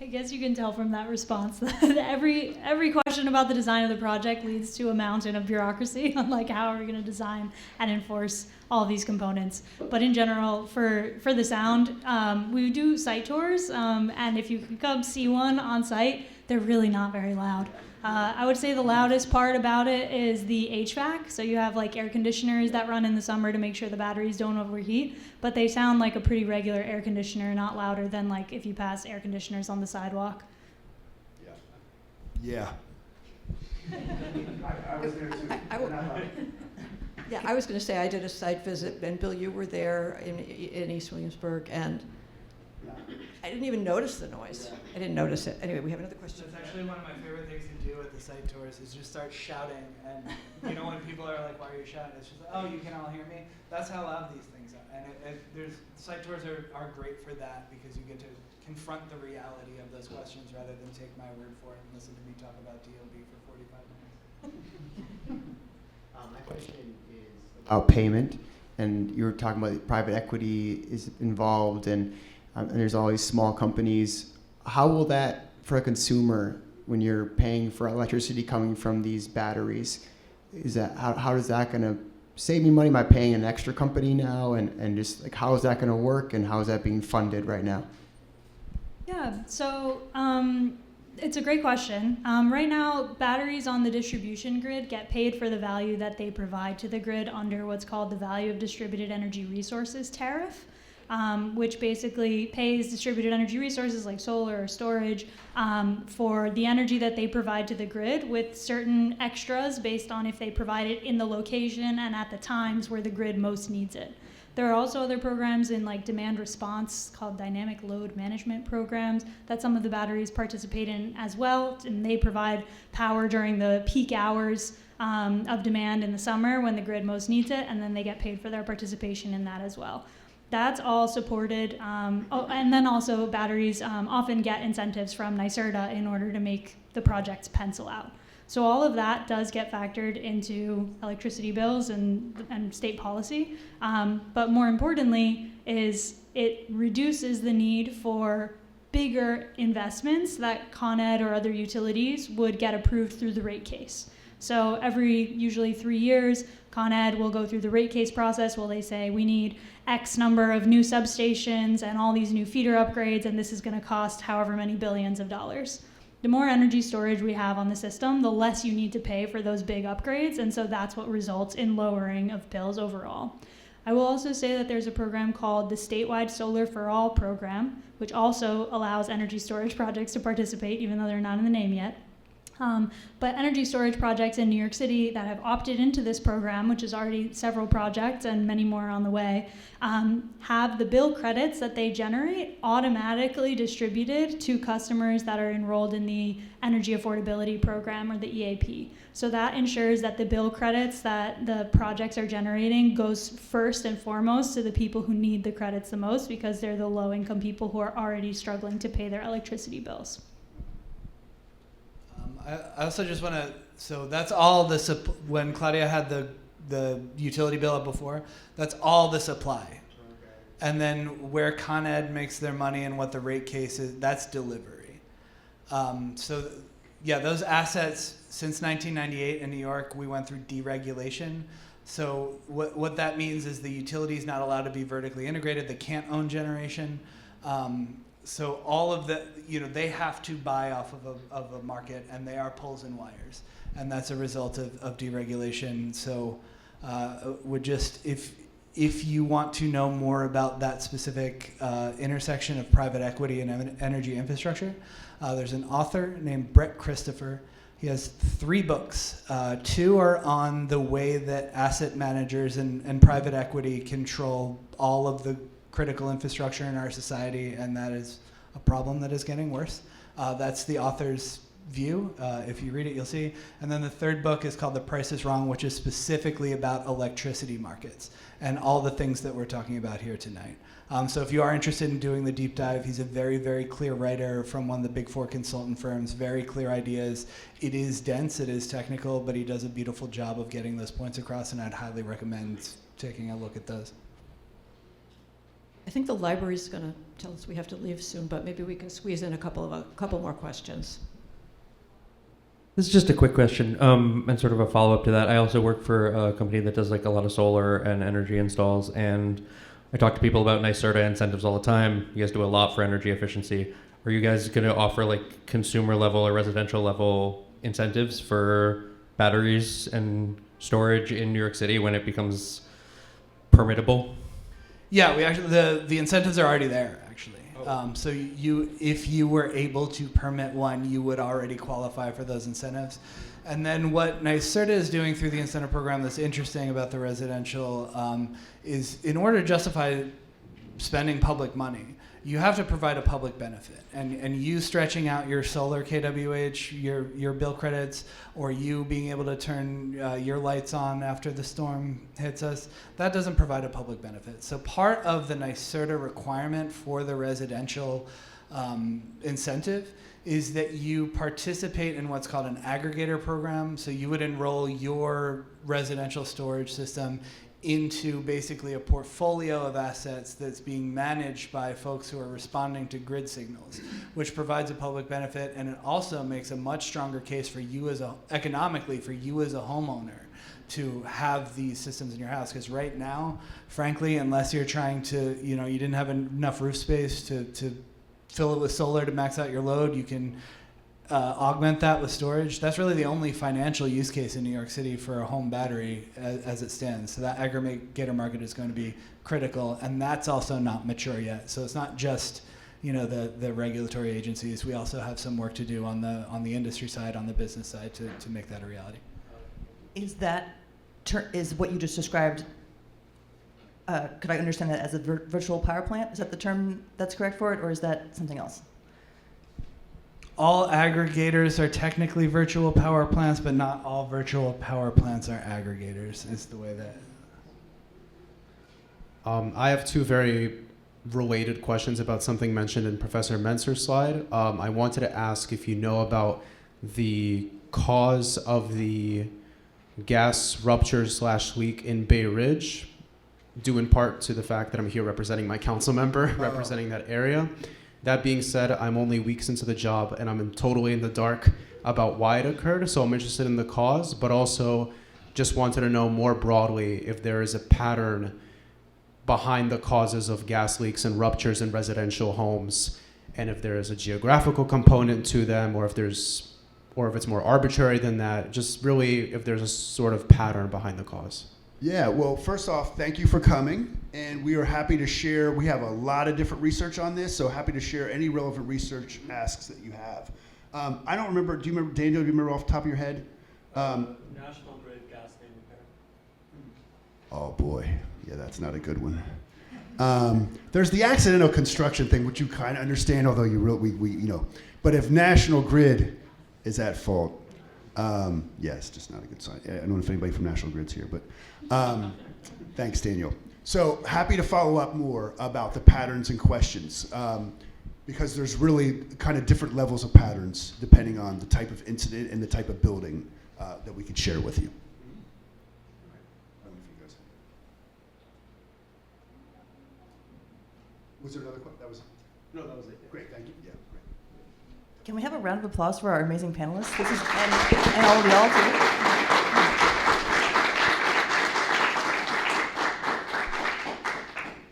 I guess you can tell from that response that every question about the design of the project leads to a mountain of bureaucracy on like how are we going to design and enforce all these components. But in general, for the sound, we do site tours, and if you can come see one on site, they're really not very loud. I would say the loudest part about it is the HVAC. So you have like air conditioners that run in the summer to make sure the batteries don't overheat, but they sound like a pretty regular air conditioner, not louder than like if you pass air conditioners on the sidewalk. Yeah. I was there too. I was going to say I did a site visit, and Bill, you were there in East Williamsburg, and I didn't even notice the noise. I didn't notice it. Anyway, we have another question. That's actually one of my favorite things to do at the site tours is just start shouting. And when people are like, why are you shouting? It's just like, oh, you can all hear me? That's how loud these things are. And site tours are great for that because you get to confront the reality of those questions rather than take my word for it and listen to me talk about DLB for 45 minutes. My question is about payment. And you were talking about private equity is involved and there's always small companies. How will that, for a consumer, when you're paying for electricity coming from these batteries, how is that going to save me money? Am I paying an extra company now? And just like, how is that going to work, and how is that being funded right now? Yeah, so it's a great question. Right now, batteries on the distribution grid get paid for the value that they provide to the grid under what's called the Value of Distributed Energy Resources tariff, which basically pays distributed energy resources like solar or storage for the energy that they provide to the grid, with certain extras based on if they provide it in the location and at the times where the grid most needs it. There are also other programs in like demand response called dynamic load management programs that some of the batteries participate in as well, and they provide power during the peak hours of demand in the summer when the grid most needs it, and then they get paid for their participation in that as well. That's all supported. And then also batteries often get incentives from NYSERDA in order to make the projects pencil out. So all of that does get factored into electricity bills and state policy. But more importantly is it reduces the need for bigger investments that Con Ed or other utilities would get approved through the rate case. So usually 3 years, Con Ed will go through the rate case process where they say we need X number of new substations and all these new feeder upgrades, and this is going to cost however many billions of dollars. The more energy storage we have on the system, the less you need to pay for those big upgrades, and so that's what results in lowering of bills overall. I will also say that there's a program called the Statewide Solar for All program, which also allows energy storage projects to participate, even though they're not in the name yet. But energy storage projects in New York City that have opted into this program, which is already several projects and many more on the way, have the bill credits that they generate automatically distributed to customers that are enrolled in the Energy Affordability Program or the EAP. So that ensures that the bill credits that the projects are generating goes first and foremost to the people who need the credits the most, because they're the low-income people who are already struggling to pay their electricity bills. I also just want to, so that's all the, when Claudia had the utility bill up before, that's all the supply. And then where Con Ed makes their money and what the rate case is, that's delivery. So yeah, those assets, since 1998 in New York, we went through deregulation. So what that means is the utility is not allowed to be vertically integrated. They can't own generation. So all of the, they have to buy off of a market, and they are poles and wires. And that's a result of deregulation. So would just, if you want to know more about that specific intersection of private equity and energy infrastructure, there's an author named Brett Christopher. He has 3 books. 2 are on the way that asset managers and private equity control all of the critical infrastructure in our society, and that is a problem that is getting worse. That's the author's view. If you read it, you'll see. And then the 3rd book is called The Price is Wrong, which is specifically about electricity markets and all the things that we're talking about here tonight. So if you are interested in doing the deep dive, he's a very, very clear writer from one of the big 4 consultant firms, very clear ideas. It is dense, it is technical, but he does a beautiful job of getting those points across, and I'd highly recommend taking a look at those. I think the library's going to tell us we have to leave soon, but maybe we can squeeze in a couple more questions. This is just a quick question, and sort of a follow-up to that. I also work for a company that does like a lot of solar and energy installs, and I talk to people about NYSERDA incentives all the time. You guys do a lot for energy efficiency. Are you guys going to offer like consumer level or residential level incentives for batteries and storage in New York City when it becomes permittable? Yeah, we actually, the incentives are already there, actually. So if you were able to permit one, you would already qualify for those incentives. And then what NYSERDA is doing through the incentive program that's interesting about the residential is, in order to justify spending public money, you have to provide a public benefit. And you stretching out your solar kWh, your bill credits, or you being able to turn your lights on after the storm hits us, that doesn't provide a public benefit. So part of the NYSERDA requirement for the residential incentive is that you participate in what's called an aggregator program. So you would enroll your residential storage system into basically a portfolio of assets that's being managed by folks who are responding to grid signals, which provides a public benefit, and it also makes a much stronger case for you economically for you as a homeowner to have these systems in your house. Because right now, frankly, unless you're trying to, you didn't have enough roof space to fill it with solar to max out your load, you can augment that with storage. That's really the only financial use case in New York City for a home battery as it stands. So that aggregator market is going to be critical, and that's also not mature yet. So it's not just the regulatory agencies. We also have some work to do on the industry side, on the business side, to make that a reality. Is what you just described, could I understand that as a virtual power plant? Is that the term that's correct for it, or is that something else? All aggregators are technically virtual power plants, but not all virtual power plants are aggregators, is the way that... I have two very related questions about something mentioned in Professor Menser's slide. I wanted to ask if you know about the cause of the gas rupture/leak in Bay Ridge, due in part to the fact that I'm here representing my council member, representing that area. That being said, I'm only weeks into the job and I'm totally in the dark about why it occurred, so I'm interested in the cause, but also just wanted to know more broadly if there is a pattern behind the causes of gas leaks and ruptures in residential homes, and if there is a geographical component to them, or if it's more arbitrary than that, just really if there's a sort of pattern behind the cause. Yeah, well, first off, thank you for coming, and we are happy to share. We have a lot of different research on this, so happy to share any relevant research asks that you have. I don't remember, do you remember, Daniel, do you remember off the top of your head? National Grid gas main repair. Oh boy, yeah, that's not a good one. There's the accidental construction thing, which you kind of understand, although but if National Grid is at fault, yeah, it's just not a good sign. I don't know if anybody from National Grid's here, but thanks, Daniel. So happy to follow up more about the patterns and questions, because there's really kind of different levels of patterns depending on the type of incident and the type of building that we could share with you. Was there another question? No, that was it. Great, thank you. Yeah, great. Can we have a round of applause for our amazing panelists? This is, and all of y'all too.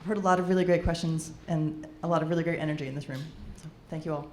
I've heard a lot of really great questions and a lot of really great energy in this room. So thank you all.